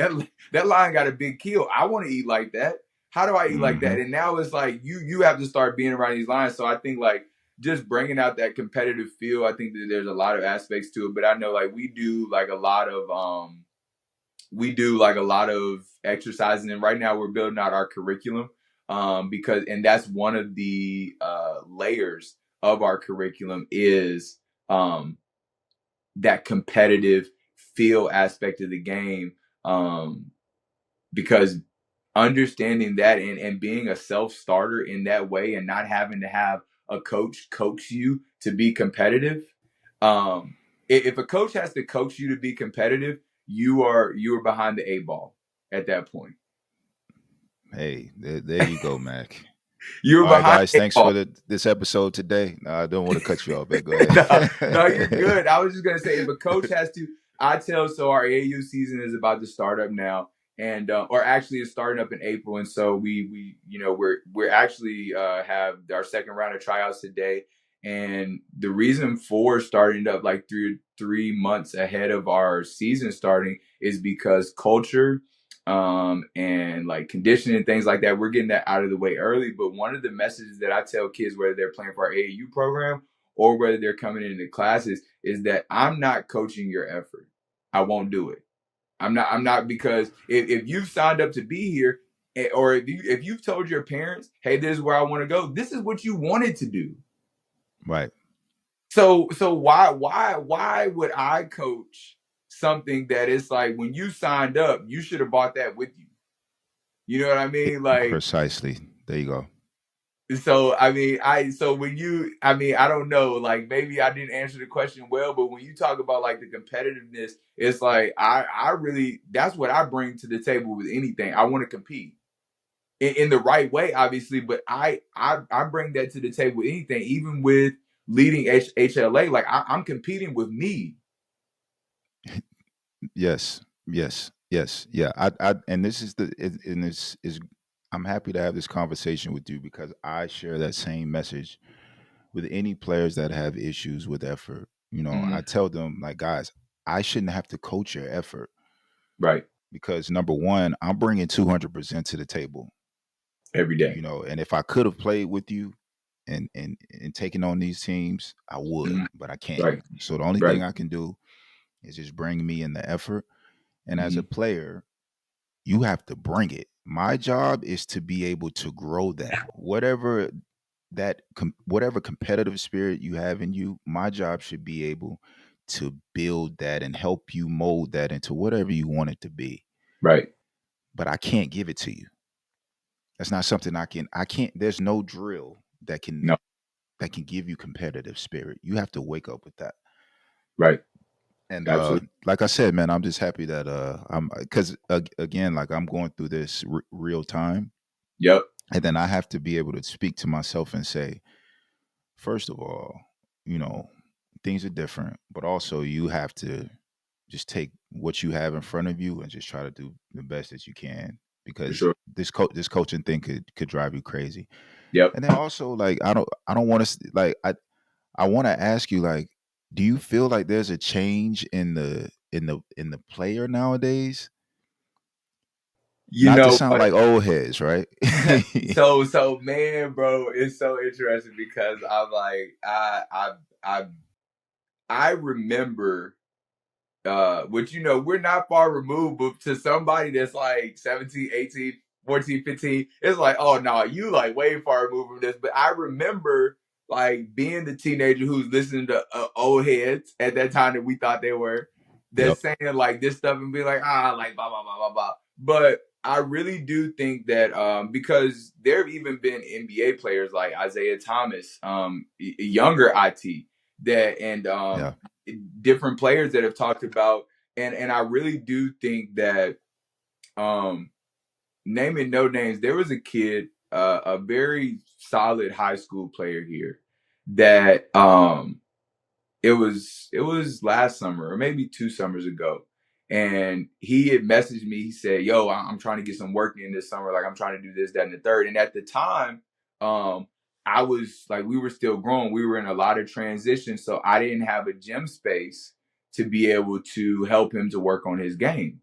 that lion got a big kill. I want to eat like that. How do I eat like Mm-hmm. that? And now it's like you have to start being around these lions. So I think like just bringing out that competitive feel. I think that there's a lot of aspects to it, but I know like we do like a lot of exercising, and right now we're building out our curriculum because and that's one of the layers of our curriculum is that competitive feel aspect of the game, because understanding that and being a self-starter in that way and not having to have a coach coach you to be competitive. If a coach has to coach you to be competitive, you are behind the 8 ball at that point. Hey, there you go, Mac. You're All right, behind guys. the 8 Thanks for ball. this episode today. No, I don't want to cut you off, man. Go no, no, you're ahead. good. I was just gonna say, if a coach has to, I tell. So our AAU season is about to start up now, and or actually it's starting up in April, and so we're actually have our second round of tryouts today, and the reason for starting up like 3 months ahead of our season starting is because culture and like conditioning and things like that, we're getting that out of the way early. But one of the messages that I tell kids, whether they're playing for our AAU program or whether they're coming into classes, is that I'm not coaching your effort. I won't do it. I'm not because if you've signed up to be here, or if you've told your parents, hey, this is where I want to go, this is what you wanted to do. Right. So why would I coach something that it's like when you signed up, you should have bought that with you. You know what I mean? Like, Precisely. There you go. so I mean, I don't know, like maybe I didn't answer the question well, but when you talk about like the competitiveness, it's like I really, that's what I bring to the table with anything. I want to compete in the right way, obviously, but I bring that to the table with anything, even with leading HLA. Like I'm competing with me. Yes. Yes. Yes. Yeah. And this is and this is, I'm happy to have this conversation with you because I share that same message with any players that have issues with effort. I Mhm. tell them, like, guys, I shouldn't have to coach your effort Right. because number one, I'm bringing 200% to the table. Every day. And if I could have played with you and taken on these teams, I would, Mhm. but I can't. Right. So the only Right. thing I can do is just bring me in the effort. And as a Mhm. player, you have to bring it. My job is to be able to grow that. Whatever competitive spirit you have in you, my job should be able to build that and help you mold that into whatever you want it to be. Right. But I can't give it to you. That's not something I can't there's no drill No. that can give you competitive spirit. You have to wake up with that. Right. And Absolutely. like I said, man, I'm just happy that I'm because again, like I'm going through this real time, Yep. and then I have to be able to speak to myself and say, first of all, you know, things are different, but also you have to just take what you have in front of you and just try to do the best that you can For because sure. this coaching thing could drive you crazy. Yep. And then also like I don't want to like I want to ask you like do you feel like there's a change in the player nowadays? You Not to know sound what? like old heads, right? So man, bro, it's so interesting because I'm like I I remember which we're not far removed, but to somebody that's like 17, 18. 14, 15. It's like, oh no, you like way far removed from this. But I remember like being the teenager who's listening to old heads at that time that we thought they were, that's Yep. saying like this stuff and be like, like blah blah blah blah blah. But I really do think that because there have even been NBA players like Isaiah Thomas, younger IT, that and Yeah. different players that have talked about, and I really do think that naming no names, there was a kid, a very solid high school player here that it was last summer or maybe 2 summers ago, and he had messaged me. He said, "Yo, I'm trying to get some work in this summer. Like I'm trying to do this, that, and the third." And at the time, um, I was like, we were still growing. We were in a lot of transition, so I didn't have a gym space to be able to help him to work on his game.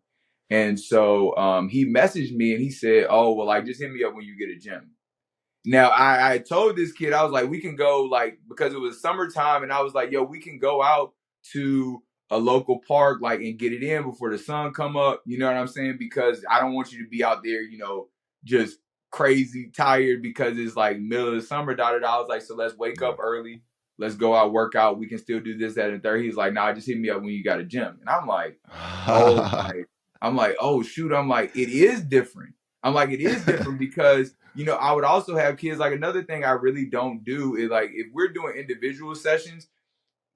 And so he messaged me and he said, "Oh, well, like just hit me up when you get a gym." Now I told this kid, I was like, we can go like, because it was summertime, and I was like, yo, we can go out to a local park like and get it in before the sun come up. You know what I'm saying? Because I don't want you to be out there, just crazy tired because it's like middle of the summer. Da da da. I was like, so let's wake Yeah. up early. Let's go out, work out. We can still do this, that, and third. He's like, nah, just hit me up when you got a gym. And I'm like, oh shoot. I'm like, it is different. I'm like, it is different because I would also have kids. Like another thing I really don't do is like if we're doing individual sessions,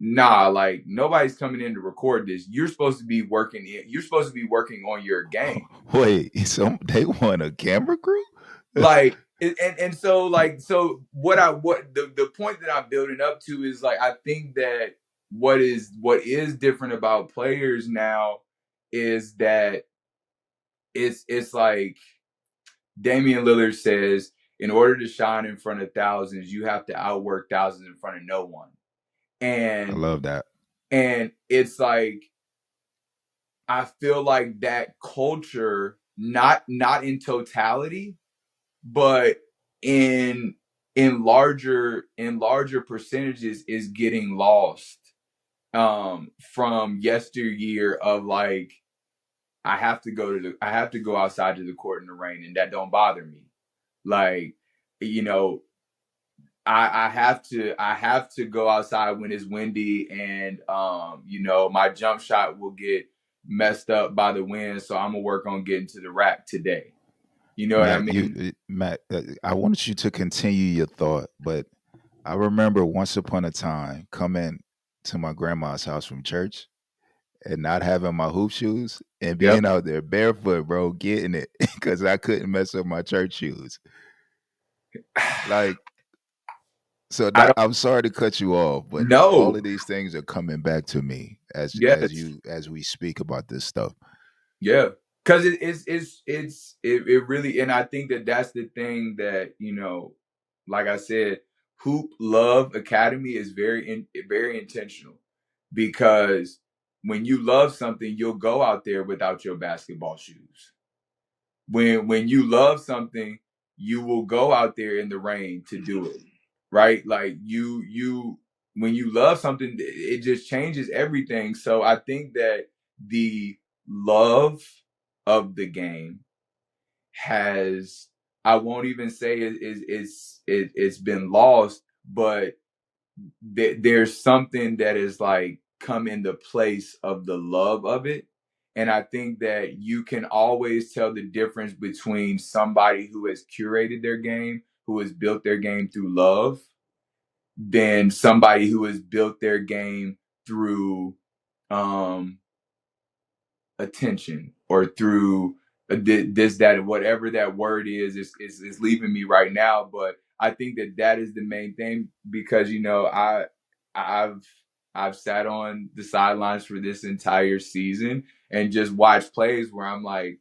nah, like nobody's coming in to record this. You're supposed to be working in. You're supposed to be working on your game. Wait, so they want a camera crew? Like and so the point that I'm building up to is like I think that what is different about players now is that it's like Damian Lillard says, in order to shine in front of thousands, you have to outwork thousands in front of no one. I And love that. and it's like I feel like that culture, not in totality, but in in larger percentages is getting lost from yesteryear of like I have to go outside to the court in the rain and that don't bother me. Like, you know, I have to go outside when it's windy and my jump shot will get messed up by the wind, so I'm gonna work on getting to the rack today. You know what I mean? Matt, I wanted you to continue your thought, but I remember once upon a time coming to my grandma's house from church and not having my hoop shoes and Yep. being out there barefoot, bro, getting it because I couldn't mess up my church shoes. Like, so I that, don't I'm sorry to cut you off, but all know. of these things are coming back to me Yes. as we speak about this stuff. Yeah. Because it really, and I think that that's the thing that like I said, Hoop Love Academy is very intentional because when you love something, you'll go out there without your basketball shoes. When you love something, you will go out there in the rain to do it. Right? Like you when you love something, it just changes everything. So I think that the love of the game has, I won't even say it's been lost, but there's something that is like come in the place of the love of it. And I think that you can always tell the difference between somebody who has curated their game, who has built their game through love, than somebody who has built their game through um attention or through this, that, whatever that word is leaving me right now. But I think that is the main thing because I've I've sat on the sidelines for this entire season and just watched plays where I'm like,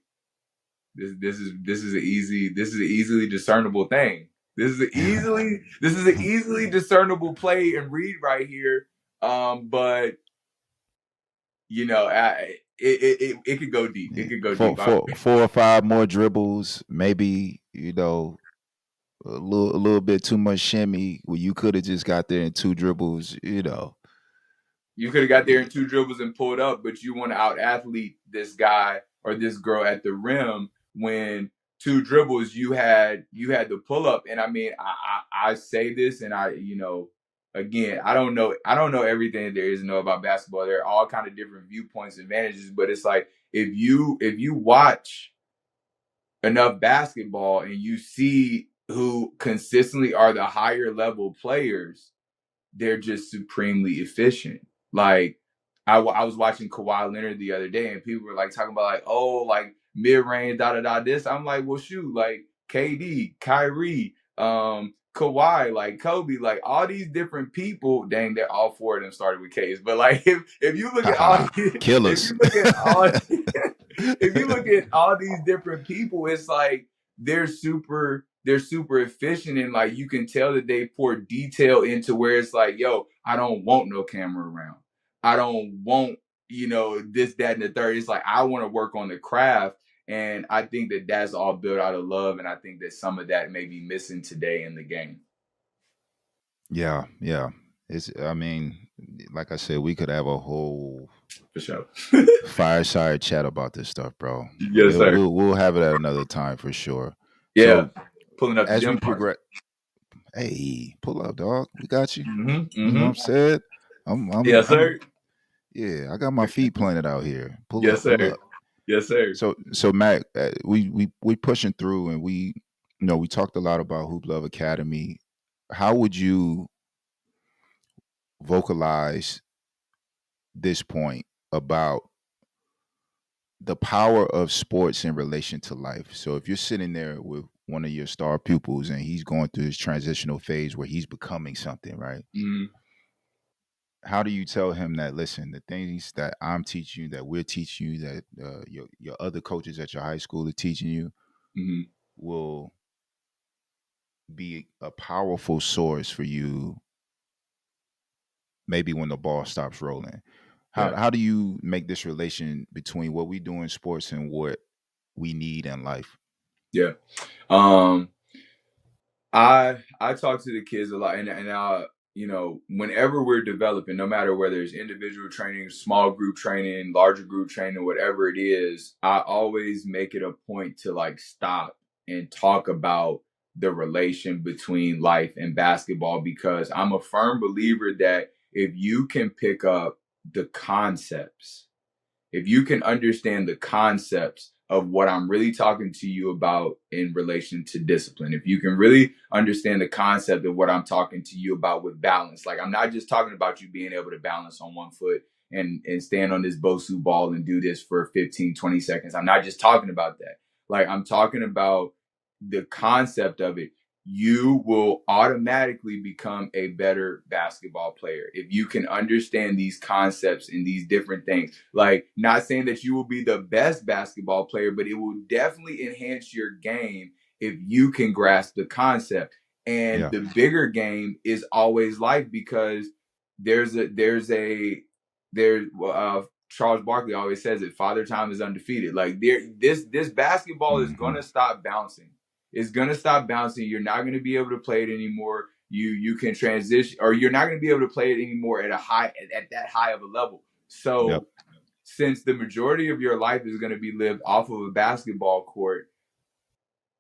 this is an easily discernible thing. This is an easily discernible play and read right here. But it could go deep. It Yeah. could go For deep. four or five more dribbles, maybe, a little bit too much shimmy where you could have just got there in two dribbles. You could have got there in two dribbles and pulled up, but you want to out athlete this guy or this girl at the rim when two dribbles, you had the pull up. And I mean, I say this, and again, I don't know everything there is to know about basketball. There are all kind of different viewpoints, advantages, but it's like if you watch enough basketball and you see who consistently are the higher level players, they're just supremely efficient. Like I was watching Kawhi Leonard the other day, and people were like talking about like, oh, like mid range, da da da. This, I'm like, well, shoot, like KD, Kyrie, Kawhi, like Kobe, like all these different people. Dang, they're all four of them started with K's. But like, if you look at all, if Killers. you look at all, if you look at all these different people, it's like they're super efficient, and like you can tell that they pour detail into where it's like, yo, I don't want no camera around. I don't want, this, that, and the third. It's like I want to work on the craft. And I think that that's all built out of love. And I think that some of that may be missing today in the game. Yeah, yeah. I mean, like I said, we could have a whole For sure. fireside chat about this stuff, bro. Yes, sir. We'll have it at another time for sure. Yeah. So pulling up as we progress, hey, pull up, dog. We got you. Mm-hmm, You know what I'm saying? Yes, sir. Yeah, I got my feet planted out here. Pull Yes, up, sir. Yes, sir. So Mac, we pushing through, and we talked a lot about Hoop Love Academy. How would you vocalize this point about the power of sports in relation to life? So if you're sitting there with one of your star pupils and he's going through his transitional phase where he's becoming something, right? Mm-hmm. How do you tell him that, listen, the things that I'm teaching you, that we're teaching you, that your other coaches at your high school are teaching you, Mm-hmm. will be a powerful source for you maybe when the ball stops rolling? How do you make this relation between what we do in sports and what we need in life? Yeah. I talk to the kids a lot, and I, whenever we're developing, no matter whether it's individual training, small group training, larger group training, whatever it is, I always make it a point to like stop and talk about the relation between life and basketball, because I'm a firm believer that if you can pick up the concepts, if you can understand the concepts of what I'm really talking to you about in relation to discipline, if you can really understand the concept of what I'm talking to you about with balance, like I'm not just talking about you being able to balance on one foot and stand on this Bosu ball and do this for 15, 20 seconds. I'm not just talking about that. Like I'm talking about the concept of it. You will automatically become a better basketball player if you can understand these concepts and these different things. Like, not saying that you will be the best basketball player, but it will definitely enhance your game if you can grasp the concept. And the bigger game is always life, because there's Charles Barkley always says it, father time is undefeated. Like this basketball is gonna stop bouncing. It's gonna stop bouncing. You're not gonna be able to play it anymore. You can transition, or you're not gonna be able to play it anymore at that high of a level. So since the majority of your life is gonna be lived off of a basketball court,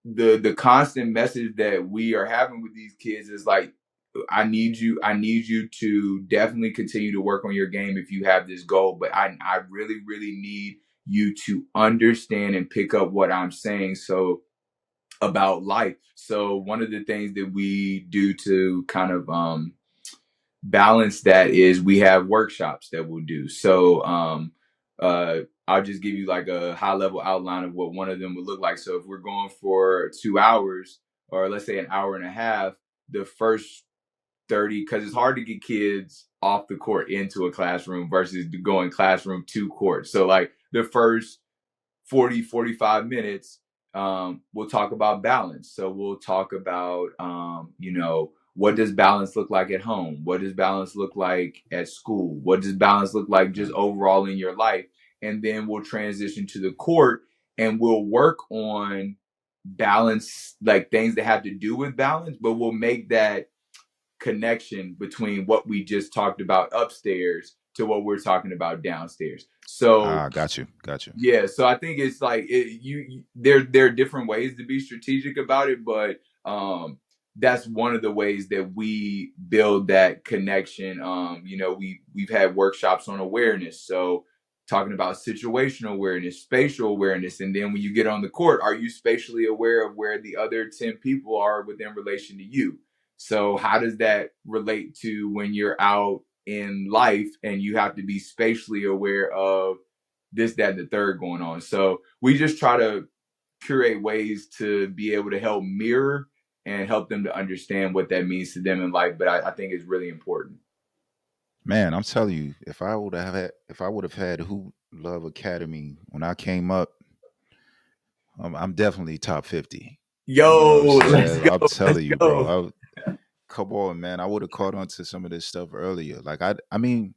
the constant message that we are having with these kids is like, I need you to definitely continue to work on your game if you have this goal, but I really, really need you to understand and pick up what I'm saying about life. So one of the things that we do to kind of balance that is we have workshops that we'll do. So I'll just give you like a high level outline of what one of them would look like. So if we're going for 2 hours, or let's say an hour and a half, the first 30, because it's hard to get kids off the court into a classroom versus going classroom to court. So like the first 45 minutes, we'll talk about balance. So we'll talk about, what does balance look like at home? What does balance look like at school? What does balance look like just overall in your life? And then we'll transition to the court, and we'll work on balance, like things that have to do with balance, but we'll make that connection between what we just talked about upstairs to what we're talking about downstairs. So Got you. yeah, so I think it's like there are different ways to be strategic about it, but that's one of the ways that we build that connection. We've had workshops on awareness, so talking about situational awareness, spatial awareness, and then when you get on the court, are you spatially aware of where the other 10 people are within relation to you? So how does that relate to when you're out in life and you have to be spatially aware of this, that, and the third going on? So we just try to curate ways to be able to help mirror and help them to understand what that means to them in life. But I think it's really important. Man, I'm telling you, if I would have had Hoop Love Academy when I came up, I'm definitely top 50. You know what I'm Yo, let's saying? go. I'm Let's telling you, go. bro. Come on, man. I would have caught on to some of this stuff earlier. Like I mean,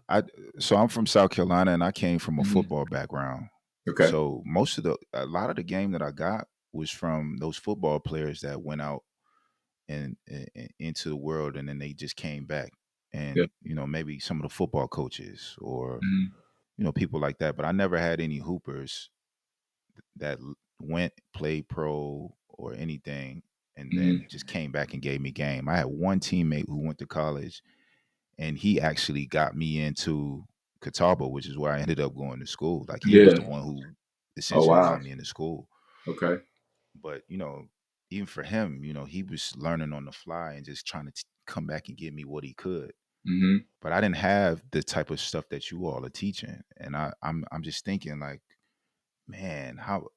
I so I'm from South Carolina and I came from a Mhm. football background. Okay. So a lot of the game that I got was from those football players that went out and into the world and then they just came back. Yeah. And maybe some of the football coaches or Mhm. people like that. But I never had any hoopers that went played pro or anything and then Mhm. just came back and gave me game. I had one teammate who went to college and he actually got me into Catawba, which is where I ended up going to school. Like he was Yeah. the one who Oh essentially wow. got me into school. Okay. But even for him, he was learning on the fly and just trying to come back and give me what he could. Hmm. But I didn't have the type of stuff that you all are teaching, and I'm just thinking like, man, how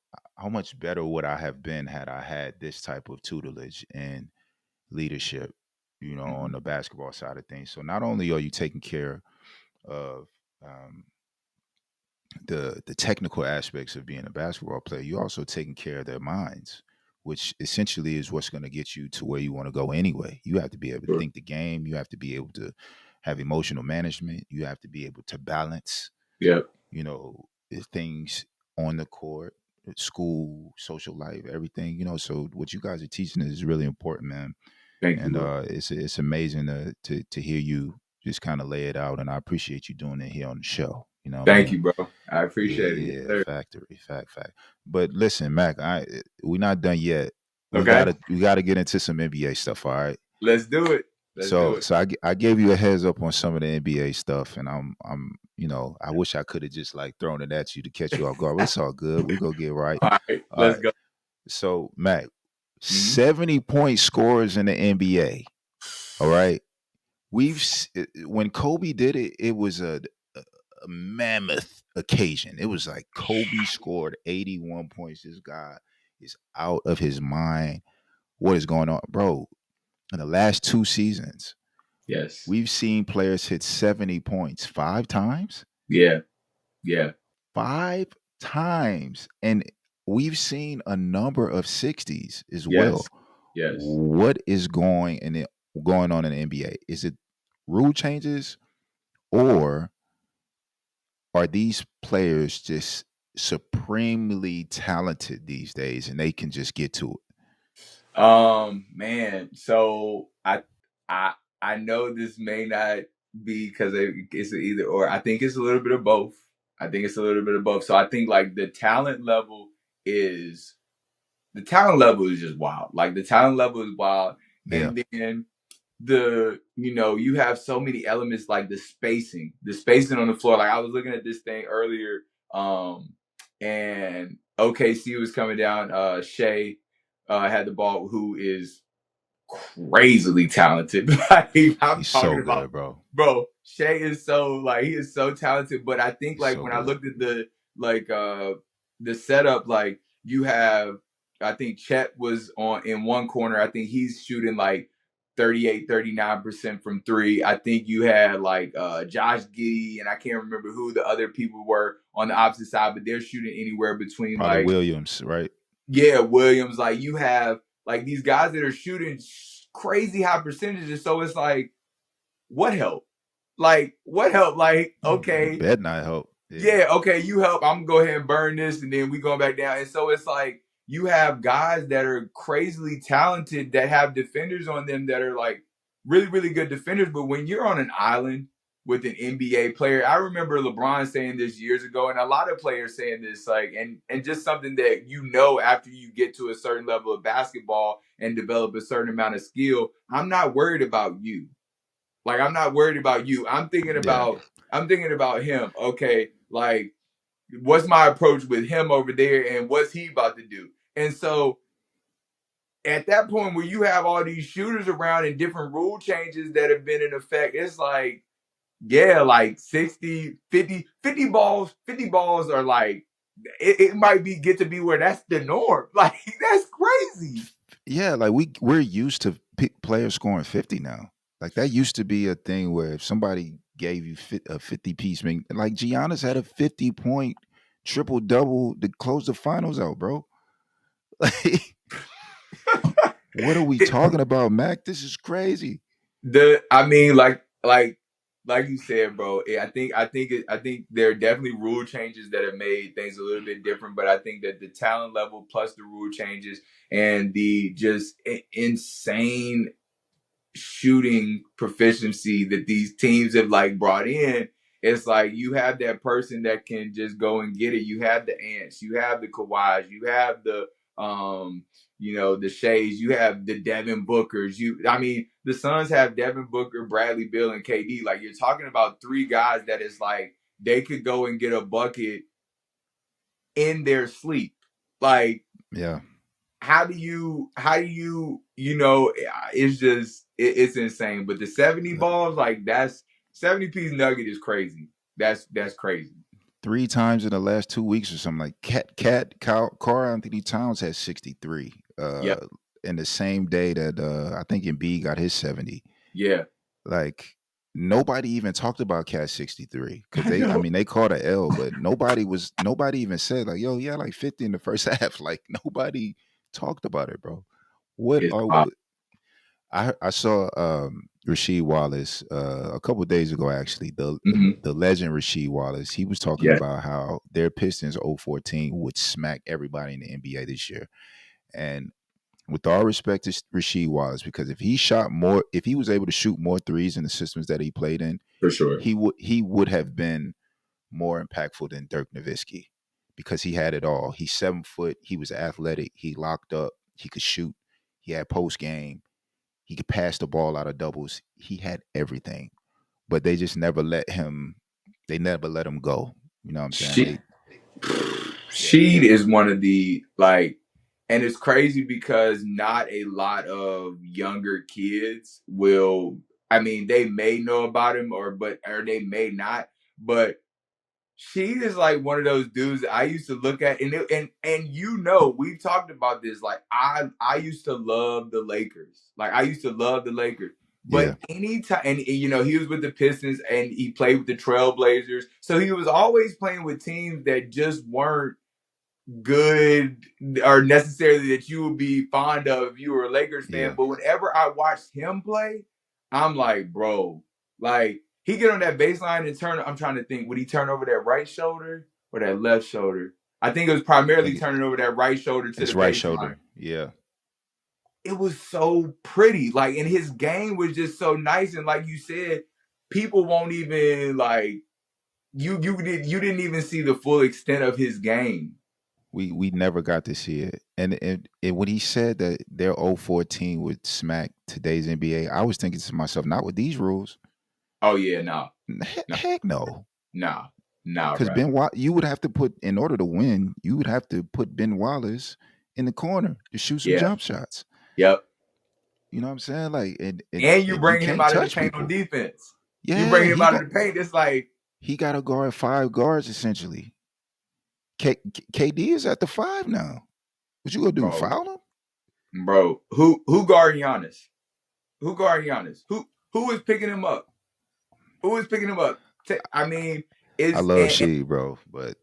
much better would I have been had I had this type of tutelage and leadership, on Hmm. the basketball side of things. So not only are you taking care of the technical aspects of being a basketball player, you're also taking care of their minds, which essentially is what's going to get you to where you want to go anyway. You have to be able to Sure. think the game. You have to be able to have emotional management. You have to be able to balance, Yep. things on the court, school, social life, everything. So what you guys are teaching is really important, man. Thank you, And bro. it's amazing to hear you just kind of lay it out, and I appreciate you doing it here on the show. You know what I Thank mean? you, bro. I Yeah, appreciate it. Yes, yeah, sir. factory, fact. But listen, Mac, we're not done yet. We Okay. gotta get into some NBA stuff. All right. Let's do it. Let's do So it. so I gave you a heads up on some of the NBA stuff, and I'm I wish I could have just like thrown it at you to catch you off guard. But it's all good. We go get right. All right. All Let's right. go. So Mac, Hmm. 70-point scorers in the NBA. All right. When Kobe did it, it was a mammoth occasion. It was like Kobe scored 81 points. This guy is out of his mind. What is going on, bro? In the last 2 seasons, Yes. we've seen players hit 70 points 5 times. Yeah. Yeah. 5 times. And we've seen a number of 60s as Yes. well. Yes. What is going on in the NBA? Is it rule changes or are these players just supremely talented these days and they can just get to it? Man. So I I know this may not be because it's an either or. I think it's a little bit of both. I think it's a little bit of both. So I think like is the talent level is just wild. Like the talent level is wild, Yeah, and then you have so many elements like the spacing on the floor. Like I was looking at this thing earlier, and OKC was coming down. Shea had the ball, who is crazily talented. Like I'm he's talking so about, good, bro. bro. Shea is so like he is so talented. But I think He's like so when I good. looked at like the setup, like you have, I think Chet was on in one corner. I think he's shooting like 38, 39% from three. I think you had like Josh Giddey, and I can't remember who the other people were on the opposite side, but they're shooting anywhere between Probably like, Williams, right? yeah, Williams. Like you have like these guys that are shooting crazy high percentages. So it's like, what help? Like what help? Like It okay, bet not help. Yeah. yeah, okay, you help. I'm gonna go ahead and burn this, and then we going back down. And so it's like you have guys that are crazily talented that have defenders on them that are like really, really good defenders. But when you're on an island with an NBA player. I remember LeBron saying this years ago, and a lot of players saying this, like, and just something that after you get to a certain level of basketball and develop a certain amount of skill. I'm not worried about you. Like, I'm not worried about you. Yeah. I'm thinking about him. Okay, like, what's my approach with him over there, and what's he about to do? And so at that point where you have all these shooters around and different rule changes that have been in effect, it's like, yeah, like 60, 50 balls, 50 balls are like, it might get to be where that's the norm. Like, that's crazy. Yeah, like we're used to players scoring 50 now. Like that used to be a thing where if somebody gave you a 50 piece, like Giannis had a 50-point triple double to close the finals out, bro. Like, what are we talking about, Mac? This is crazy. I mean, like you said, bro. I think there are definitely rule changes that have made things a little bit different. But I think that the talent level plus the rule changes and the just insane shooting proficiency that these teams have like brought in, it's like you have that person that can just go and get it. You have the Ants, you have the Kawhis, you have the the Shays, you have the Devin Bookers. I mean, the Suns have Devin Booker, Bradley Beal, and KD. Like, you're talking about three guys that is like they could go and get a bucket in their sleep. Like, Yeah. it's just it's insane. But the 70 balls, like, that's 70 piece nugget is crazy. That's crazy. 3 times in the last 2 weeks or something. Like Carl Anthony Towns had 63. Yep. In the same day that I think Embiid got his 70. Yeah. Like nobody even talked about Cat 63 because I know. they caught a L, but nobody even said like, yo, yeah, like 50 in the first half. Like nobody talked about it, bro. What It's are wild. I saw Rasheed Wallace a couple of days ago, actually, Mm-hmm. the legend Rasheed Wallace. He was talking Yeah, about how their Pistons 014 would smack everybody in the NBA this year. And with all respect to Rasheed Wallace, because if he was able to shoot more threes in the systems that he played in, for sure. he would have been more impactful than Dirk Nowitzki because he had it all. He's 7 foot. He was athletic. He locked up. He could shoot. He had post game. He could pass the ball out of doubles. He had everything, but they just never let him. They never let him go. You know what I'm saying? She Yeah, Sheed is one of the, like, and it's crazy because not a lot of younger kids will. I mean, they may know about him, or they may not. But she is like one of those dudes that I used to look at, and we've talked about this. Like, I used to love the Lakers. Like, I used to love the Lakers. yeah, But anytime, and he was with the Pistons and he played with the Trailblazers, so he was always playing with teams that just weren't good or necessarily that you would be fond of if you were a Lakers fan. yeah. But whenever I watched him play, I'm like, bro, like, he get on that baseline and turn. I'm trying to think, would he turn over that right shoulder or that left shoulder? I think it was I primarily think turning over that right shoulder to the it's right baseline. shoulder. Yeah, It was so pretty. Like, and his game was just so nice. And like you said, people won't even like you didn't even see the full extent of his game. we never got to see it. And when he said that their 014 would smack today's NBA, I was thinking to myself, not with these rules. Oh yeah, no, no, Heck no. no, no, Because bro. You would have to in order to win, you would have to put Ben Wallace in the corner to shoot some Yeah, jump shots. yep. You know what I'm saying? Like, And you and you bringing him can't out of the touch paint on people. defense. You Yeah, bringing him out of the paint. It's like, he got to guard 5 guards essentially. KD is at the 5 now. What you gonna do? bro, Foul him? who guarding Giannis? Who guarding Giannis? Who is picking him up? Who is picking him up? I mean, I is love Sheed, bro, but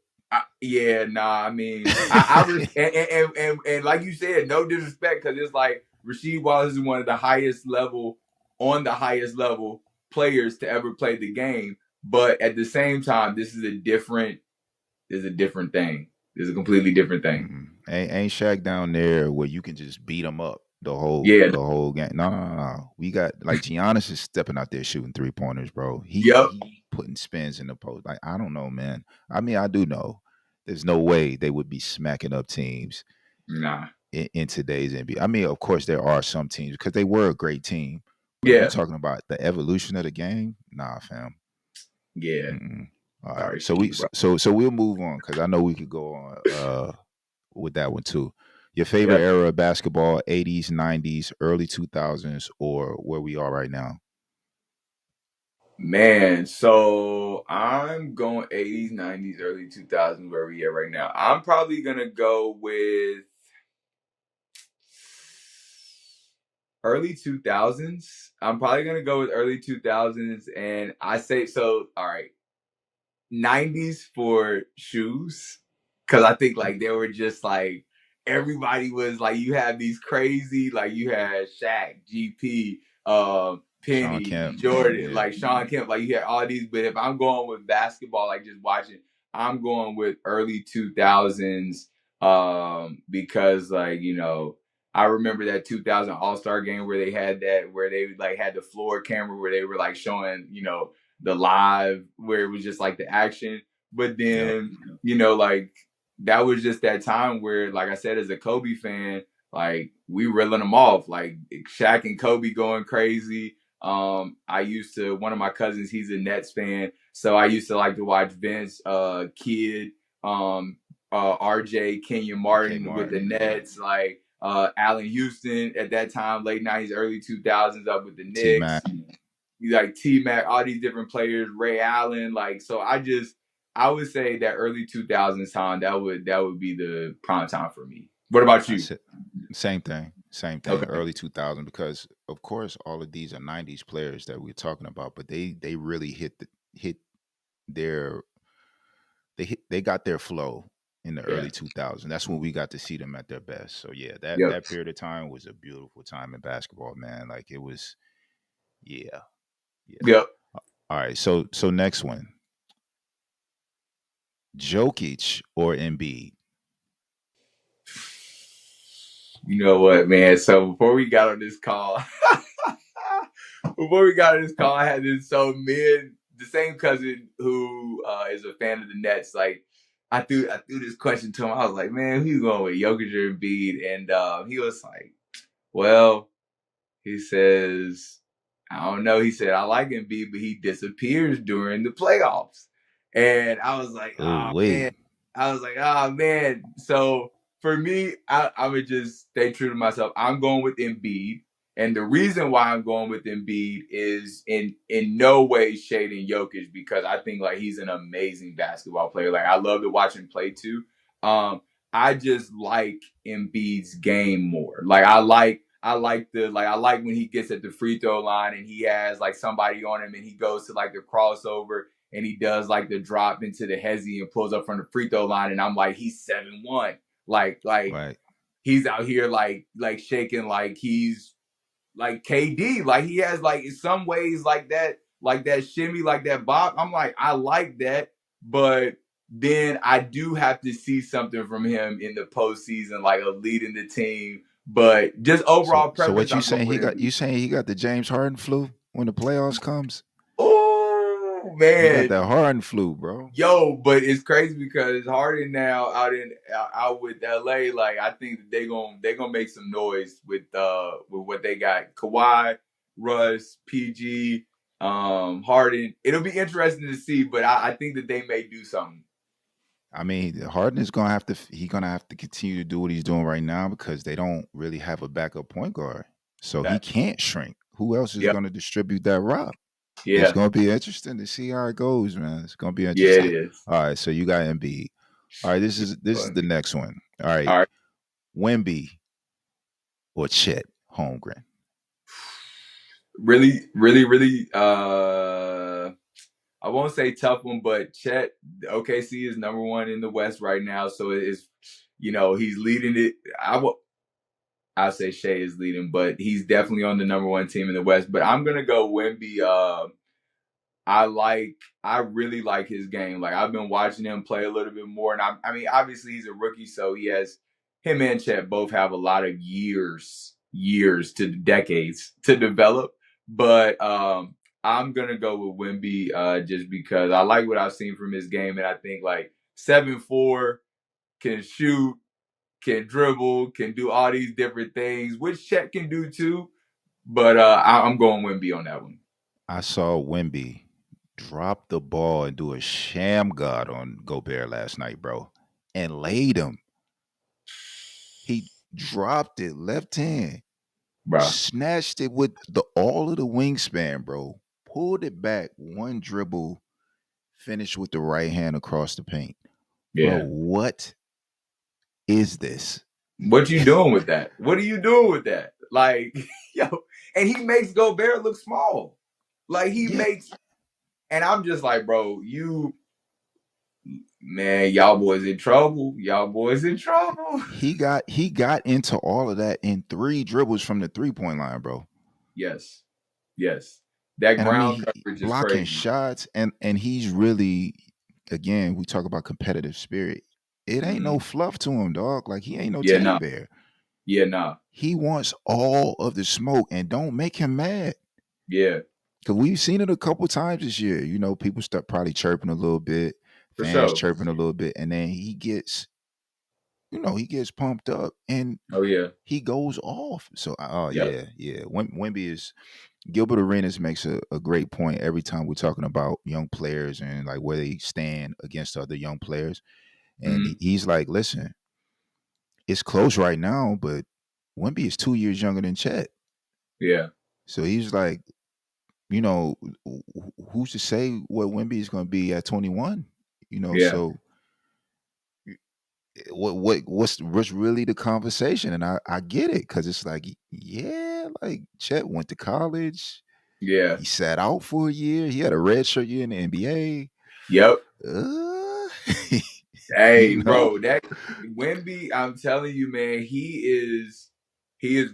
yeah, nah. I mean, I and like you said, no disrespect, because it's like Rasheed Wallace is one of the highest level players to ever play the game. But at the same time, this is a different thing. It's a completely different thing. ain't Shaq down there where you can just beat him up. Yeah. the whole game. No. We got like Giannis is stepping out there shooting 3-pointers, bro. Yep. He putting spins in the post. Like I don't know, man. I mean, I do know. There's no way they would be smacking up teams Nah. in today's NBA. I mean, of course there are some teams because they were a great team, but if you're Yeah. talking about the evolution of the game, nah, fam. Yeah. Mm-mm. All right, Sorry, so see you, bro. we'll move on because I know we could go on with that one too. Your favorite Yep. era of basketball: 80s, 90s, early 2000s, or where we are right now? Man, so I'm going 80s, 90s, early 2000s, where we at right now. I'm probably gonna go with early 2000s. I'm probably gonna go with early 2000s, and I say so. All right, 90s for shoes, because I think like they were just like everybody was like you had these crazy like you had Shaq, GP, Sean Penny, Kemp, Jordan, yeah, like Sean Kemp, like you had all these. But if I'm going with basketball, like just watching, I'm going with early 2000s, because like I remember that 2000 All Star game where they had that where they like had the floor camera where they were like showing the live where it was just like the action. But yep. then, like that was just that time where, like I said, as a Kobe fan, like we reeling them off, like Shaq and Kobe going crazy. I used to one of my cousins, he's a Nets fan, so I used to like to watch Vince, Kid, RJ, Kenyon K. Martin with the Martin, Nets, like Allen Houston at that time, late 90s, early 2000s, up with the T Knicks. Mac. Like T Mac, all these different players, Ray Allen, like so. I would say that early 2000s time that would be the prime time for me. What about I you? said same thing. Okay, Early 2000 because of course all of these are 90s players that we're talking about, but they really hit their they got their flow in the yeah, early 2000s. That's when we got to see them at their best. So yeah, yep, that period of time was a beautiful time in basketball, man. Like it was, yeah, yeah. yep. All right, so next one, Jokic or Embiid? You know what, man? So before we got on this call, I had this the same cousin who is a fan of the Nets. Like, I threw this question to him. I was like, man, who you going with, Jokic or Embiid? And he was like, well, he says, I don't know. He said, I like Embiid, but he disappears during the playoffs. And I was like, Oh oh, man. wait, So for me, I would just stay true to myself. I'm going with Embiid. And the reason why I'm going with Embiid is in no way shading Jokic, because I think like he's an amazing basketball player. Like I love to watch him play too. I just like Embiid's game more. Like I like when he gets at the free throw line and he has like somebody on him and he goes to like the crossover and he does like the drop into the hezzy and pulls up from the free throw line, and I'm like, he's 7-1. Like right. he's out here like shaking like he's like KD. Like he has like in some ways like that shimmy, like that bop. I'm like, I like that, but then I do have to see something from him in the postseason, like a leading the team. But just overall So preference, what you I'm going saying? with You Embiid. saying he got the James Harden flu when the playoffs comes? Oh He got man, that Harden flu, bro. yo, but it's crazy because Harden now out with LA, like I think that they gonna make some noise with what they got. Kawhi, Russ, PG, Harden. It'll be interesting to see, but I think that they may do something. I mean, Harden is gonna have to. He's gonna have to continue to do what he's doing right now because they don't really have a backup point guard, so he Facts. can't shrink. Who else is Yep. gonna distribute that rock? It's Yeah. gonna be interesting to see how it goes, man. It's gonna be Yeah, it interesting. is. All right, so you got Embiid. All right, this is But, the next one. All right, all right. Wemby or Chet Holmgren. Really, really, really. I won't say tough one, but Chet, OKC is number one in the West right now, so it's he's leading it. I'll say Shea is leading, but he's definitely on the number one team in the West. But I'm gonna go Wemby. I really like his game. Like I've been watching him play a little bit more, and I mean, obviously he's a rookie, so him and Chet both have a lot of years years to decades to develop. But I'm gonna go with Wemby just because I like what I've seen from his game, and I think like 7'4" can shoot, can dribble, can do all these different things, which Chet can do too. But I'm going Wemby on that one. I saw Wemby drop the ball and do a sham god on Gobert last night, bro, and laid him. He dropped it left hand, Bro. snatched it with the all of the wingspan, bro. Pulled it back, one dribble, finished with the right hand across the paint. Bro, Yeah. what is this? What you doing with that? What are you doing with that? Like, yo, and he makes Gobert look small. Like he Yeah, makes, and I'm just like, bro, you, man, y'all boys in trouble. Y'all boys in trouble. he got into all of that in 3 dribbles from the 3-point line, bro. Yes, yes, that And I mean, ground he coverage is blocking crazy. shots, and he's really, again, we talk about competitive spirit. It ain't no Mm-hmm. fluff to him, dog. Like he ain't no Yeah, teddy nah, bear. yeah, nah, He wants all of the smoke, and don't make him mad. yeah, Cause we've seen it a couple times this year. You know, people start probably chirping a little bit, for fans sure. chirping a little bit, and then he gets pumped up and Oh yeah, he goes off. So, oh yep. yeah, yeah. Wemby is Gilbert Arenas makes a great point every time we're talking about young players and like where they stand against other young players. And Mm-hmm. he's like, listen, it's close right now, but Wemby is 2 years younger than Chet. Yeah, So he's like, you know, who's to say what Wemby is going to be at 21? You know, yeah, so what's really the conversation? And I get it because it's like, yeah, like Chet went to college, yeah. he sat out for a year, he had a red shirt year in the NBA. Yep. Uh, Hey, you know, bro, that Wemby, I'm telling you, man, he is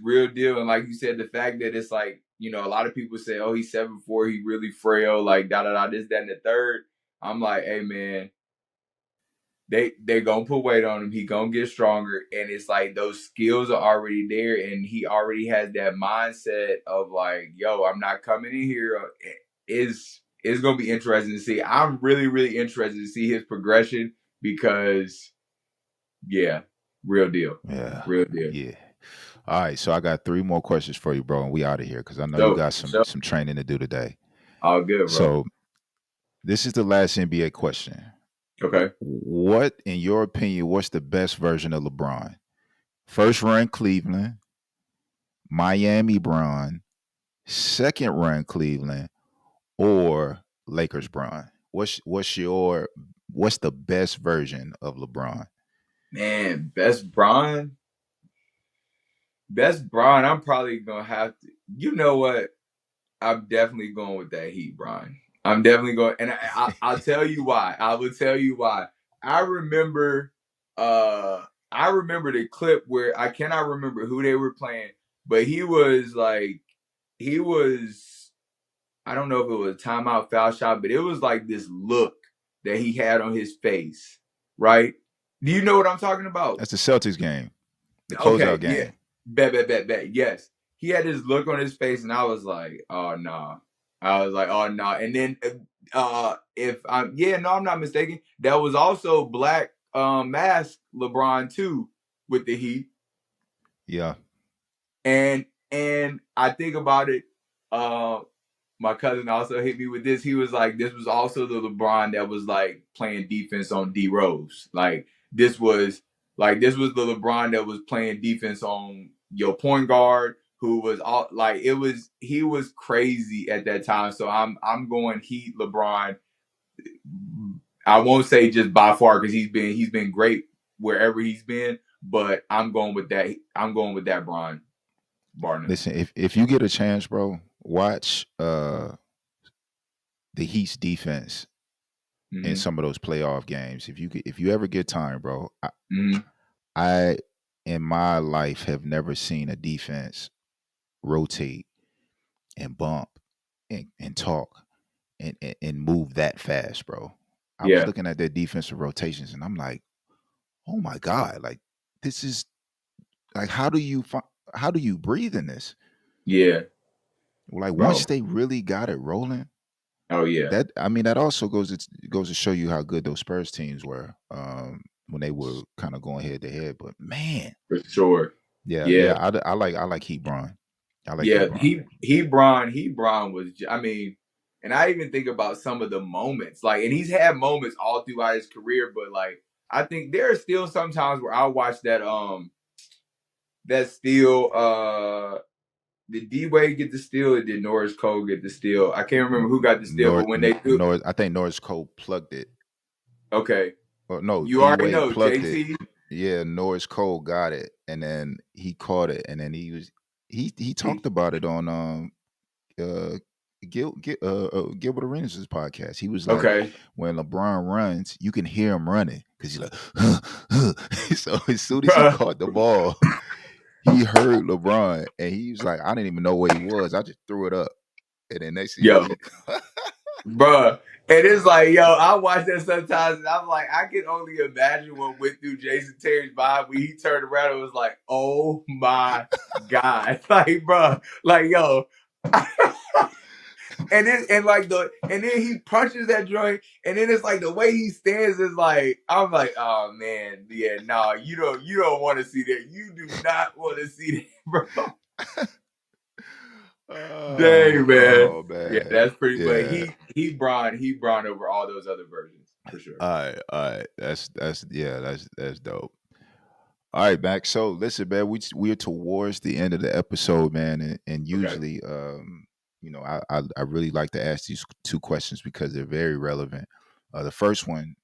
real deal. And like you said, the fact that it's like, a lot of people say, oh, he's 7'4", he really frail, like da da da, this, that, and the third. I'm like, hey man, they gonna put weight on him. He gonna get stronger, and it's like those skills are already there, and he already has that mindset of like, yo, I'm not coming in here. Is gonna be interesting to see. I'm really really interested to see his progression because yeah, real deal, yeah, real deal. yeah. All right, so I got 3 more questions for you, bro, and we out of here because I know you So got for some sure, some training to do today. all good, bro. So this is the last NBA question. Okay, What, in your opinion, what's the best version of LeBron? First run Cleveland, Miami Bron, second run Cleveland, or Lakers Bron? What's the best version of LeBron? man, best Bron. I'm probably gonna have to. You know what? I'm definitely going with that Heat, Brian. I'm definitely going, and I'll tell you why. I will tell you why. I remember, uh, I remember the clip where I cannot remember who they were playing, but he was like, he was. I don't know if it was a timeout foul shot, but it was like this look that he had on his face, right? Do you know what I'm talking about? That's the Celtics game, the Okay, closeout yeah. game. Bet. Yes. He had this look on his face, and I was like, oh, no. Nah. I was like, oh, no. Nah. And then, I'm not mistaken, that was also Black Mask LeBron, too, with the Heat. Yeah, And I think about it, uh, my cousin also hit me with this. He was like, this was also the LeBron that was like playing defense on D Rose. This was the LeBron that was playing defense on your point guard, who was all like he was crazy at that time. So I'm going Heat LeBron. I won't say just by far because he's been great wherever he's been, but I'm going with that. I'm going with that Bron Barner. listen, if you get a chance, bro, watch the Heat's defense in Mm-hmm. some of those playoff games. If you ever get time, bro, Mm-hmm. I in my life have never seen a defense rotate and bump and talk and move that fast, bro. I was Yeah. looking at their defensive rotations and I'm like, oh my God, like this is like how do you find? how do you breathe in this? Yeah, Like once bro. they really got it rolling, Oh yeah, that I mean that also goes to show you how good those Spurs teams were when they were kind of going head to head. But man, for sure. yeah, Yeah, yeah, I like Heat Bron. I like Heat yeah. Bron. He Bron was. I mean, and I even think about some of the moments, like, and he's had moments all throughout his career, but like, I think there are still some times where I watch that steal. Did D Wade get the steal or did Norris Cole get the steal? I can't remember who got the steal, but when they threw, North, I think Norris Cole plugged it. okay, Well, no, you D already Wade know plugged it. JT. Yeah, Norris Cole got it, and then he caught it, and then he He, talked about it on uh Gilbert Arenas' podcast. He was like, okay, when LeBron runs, you can hear him running because he's like, so as soon as he bruh, caught the ball, he heard LeBron, and he was like, I didn't even know where he was. I just threw it up, and then next thing you know, yo, he. bruh. And it's like, yo, I watch that sometimes, and I'm like, I can only imagine what went through Jason Terry's mind when he turned around and was like, "Oh my god!" Like, bruh, like, yo. And then he punches that joint, and then it's like the way he stands is like, I'm like, oh man, yeah, no, you don't want to see that. You do not want to see that, bro. Dang, man. Oh Yeah, man, that's pretty. But yeah. he brought over all those other versions for sure. All right. That's yeah, that's dope. All right, Max. So listen, man, we're towards the end of the episode, man, and Okay. usually, I really like to ask these two questions because they're very relevant. The first one,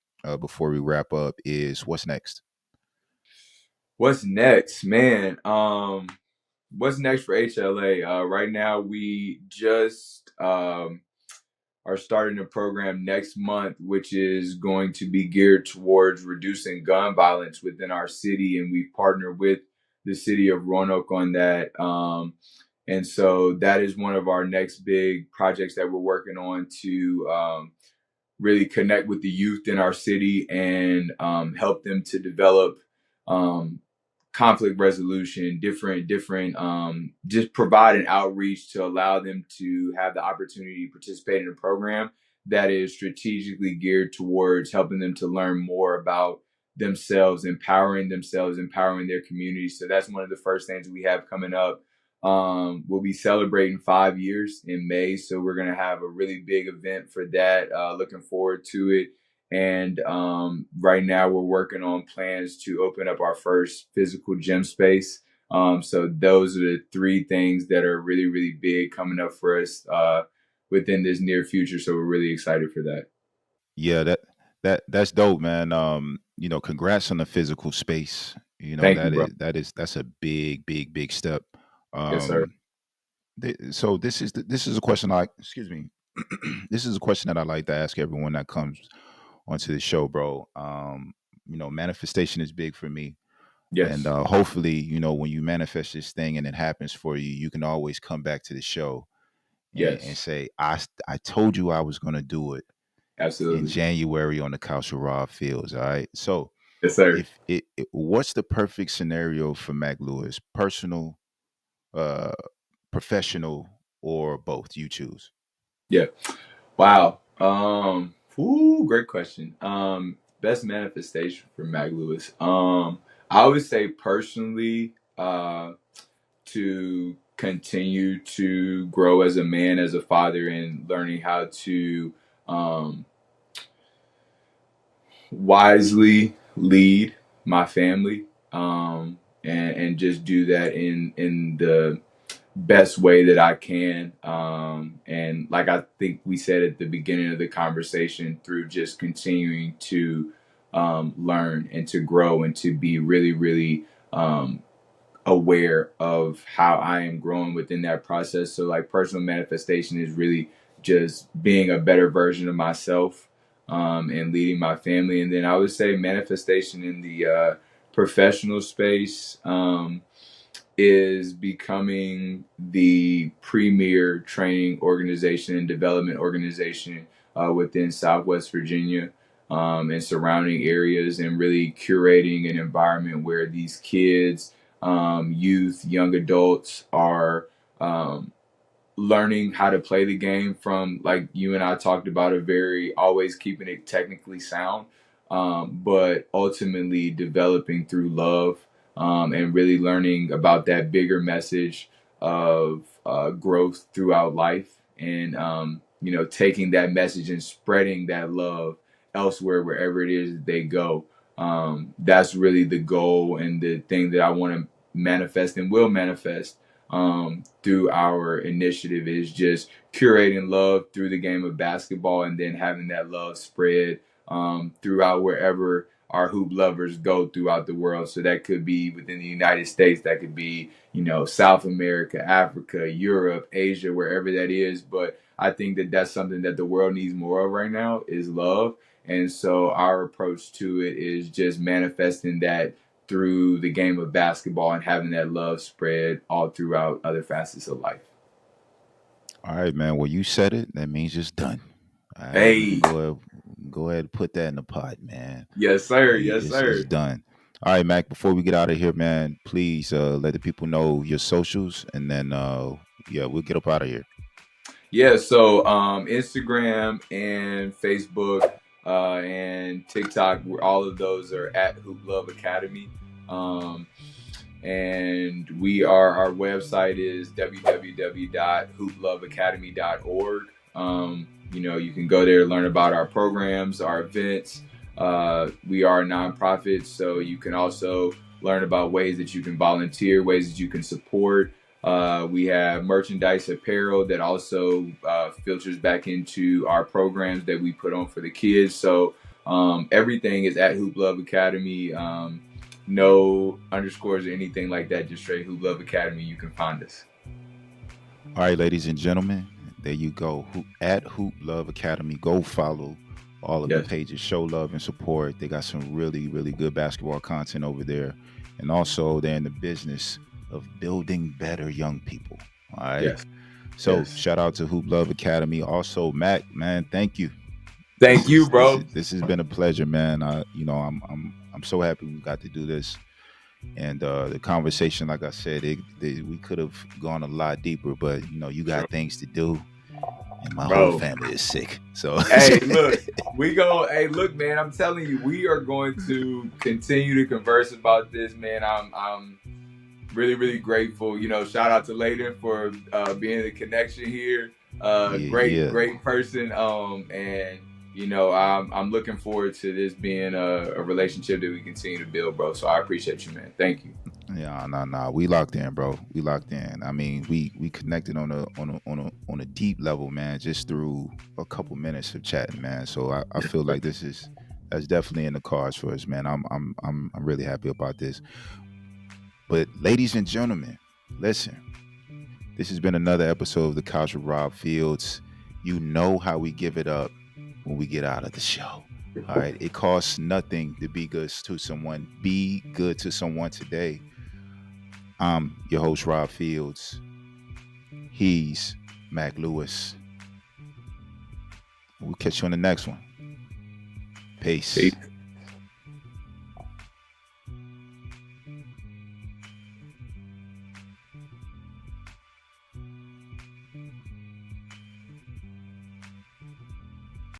before we wrap up, is what's next? What's next, man? What's next for HLA? Right now we just are starting a program next month, which is going to be geared towards reducing gun violence within our city. And we've partnered with the city of Roanoke on that. And so that is one of our next big projects that we're working on to really connect with the youth in our city and help them to develop um, conflict resolution, different, just provide an outreach to allow them to have the opportunity to participate in a program that is strategically geared towards helping them to learn more about themselves, empowering their community. So that's one of the first things we have coming up. We'll be celebrating 5 years in May, so we're gonna have a really big event for that. Looking forward to it. And right now, we're working on plans to open up our first physical gym space. So those are the three things that are really, really big coming up for us within this near future. So we're really excited for that. Yeah, that's dope, man. Congrats on the physical space. Thank you, bro. That's a big step. Yes, sir. Um, so this is a question excuse me. This is a question that I like to ask everyone that comes onto the show, bro. Manifestation is big for me, and Yes, hopefully, when you manifest this thing and it happens for you, you can always come back to the show and yes, say, I told you I was going to do it in absolutely. January on the Couch of Raw Fields. All right, so Yes, sir. if what's the perfect scenario for Mack Lewis? Personal, uh, professional, or both? You choose. Yeah. Wow. Great question. Best manifestation for Mac Lewis. I would say personally, to continue to grow as a man, as a father, and learning how to um, wisely lead my family, and just do that in the best way that I can. And like I think we said at the beginning of the conversation, through just continuing to learn and to grow and to be really, really aware of how I am growing within that process. So, like, personal manifestation is really just being a better version of myself, and leading my family. And then I would say manifestation in the professional space. Is becoming the premier training organization and development organization within Southwest Virginia, and surrounding areas, and really curating an environment where these kids youth, young adults are learning how to play the game from, like you and I talked about, a very always keeping it technically sound, but ultimately developing through love, and really learning about that bigger message of growth throughout life, and taking that message and spreading that love elsewhere, wherever it is they go. That's really the goal and the thing that I want to manifest and will manifest through our initiative, is just curating love through the game of basketball, and then having that love spread throughout wherever our hoop lovers go throughout the world. So that could be within the United States, that could be, South America, Africa, Europe, Asia, wherever that is. But I think that that's something that the world needs more of right now, is love. And so our approach to it is just manifesting that through the game of basketball and having that love spread all throughout other facets of life. All right, man. Well, you said it. That means it's done. All right, we can Hey, go ahead and put that in the pot, man. yes, sir. Yes, It's sir. done. All right, Mac. Before we get out of here, man, please let the people know your socials, and then yeah, we'll get up out of here. Yeah, so Instagram and Facebook and TikTok, all of those are at Hoop Love Academy. Um, and our website is www.hooploveacademy.org. You can go there, learn about our programs, our events. We are a nonprofit, so you can also learn about ways that you can volunteer, ways that you can support. We have merchandise, apparel that also filters back into our programs that we put on for the kids. So everything is at Hoop Love Academy. No underscores or anything like that. Just straight Hoop Love Academy. You can find us. All right, ladies and gentlemen, there you go. At Hoop Love Academy. Go follow all of the Yes. pages. Show love and support. They got some really, really good basketball content over there. And also, they're in the business of building better young people. All right. Yes. So Yes. shout out to Hoop Love Academy. Also, Mac, man, thank you. Thank you, bro. This has been a pleasure, man. I'm so happy we got to do this. And the conversation, like I said, we could have gone a lot deeper, but you got things to do, and my whole family is sick. So hey, look, Hey, look, man. I'm telling you, we are going to continue to converse about this, man. I'm really, really grateful. Shout out to Layden for being the connection here. Great person. And I'm looking forward to this being a relationship that we continue to build, bro. So I appreciate you, man. Thank you. Yeah, nah. We locked in, bro. We locked in. I mean, we connected on a deep level, man, just through a couple minutes of chatting, man. So I feel like that's definitely in the cards for us, man. I'm really happy about this. But ladies and gentlemen, listen. This has been another episode of the Couch with Rob Fields. You know how we give it up when we get out of the show. All right. It costs nothing to be good to someone. Be good to someone today. I'm your host, Rob Fields. He's Mack Lewis. We'll catch you on the next one. Peace.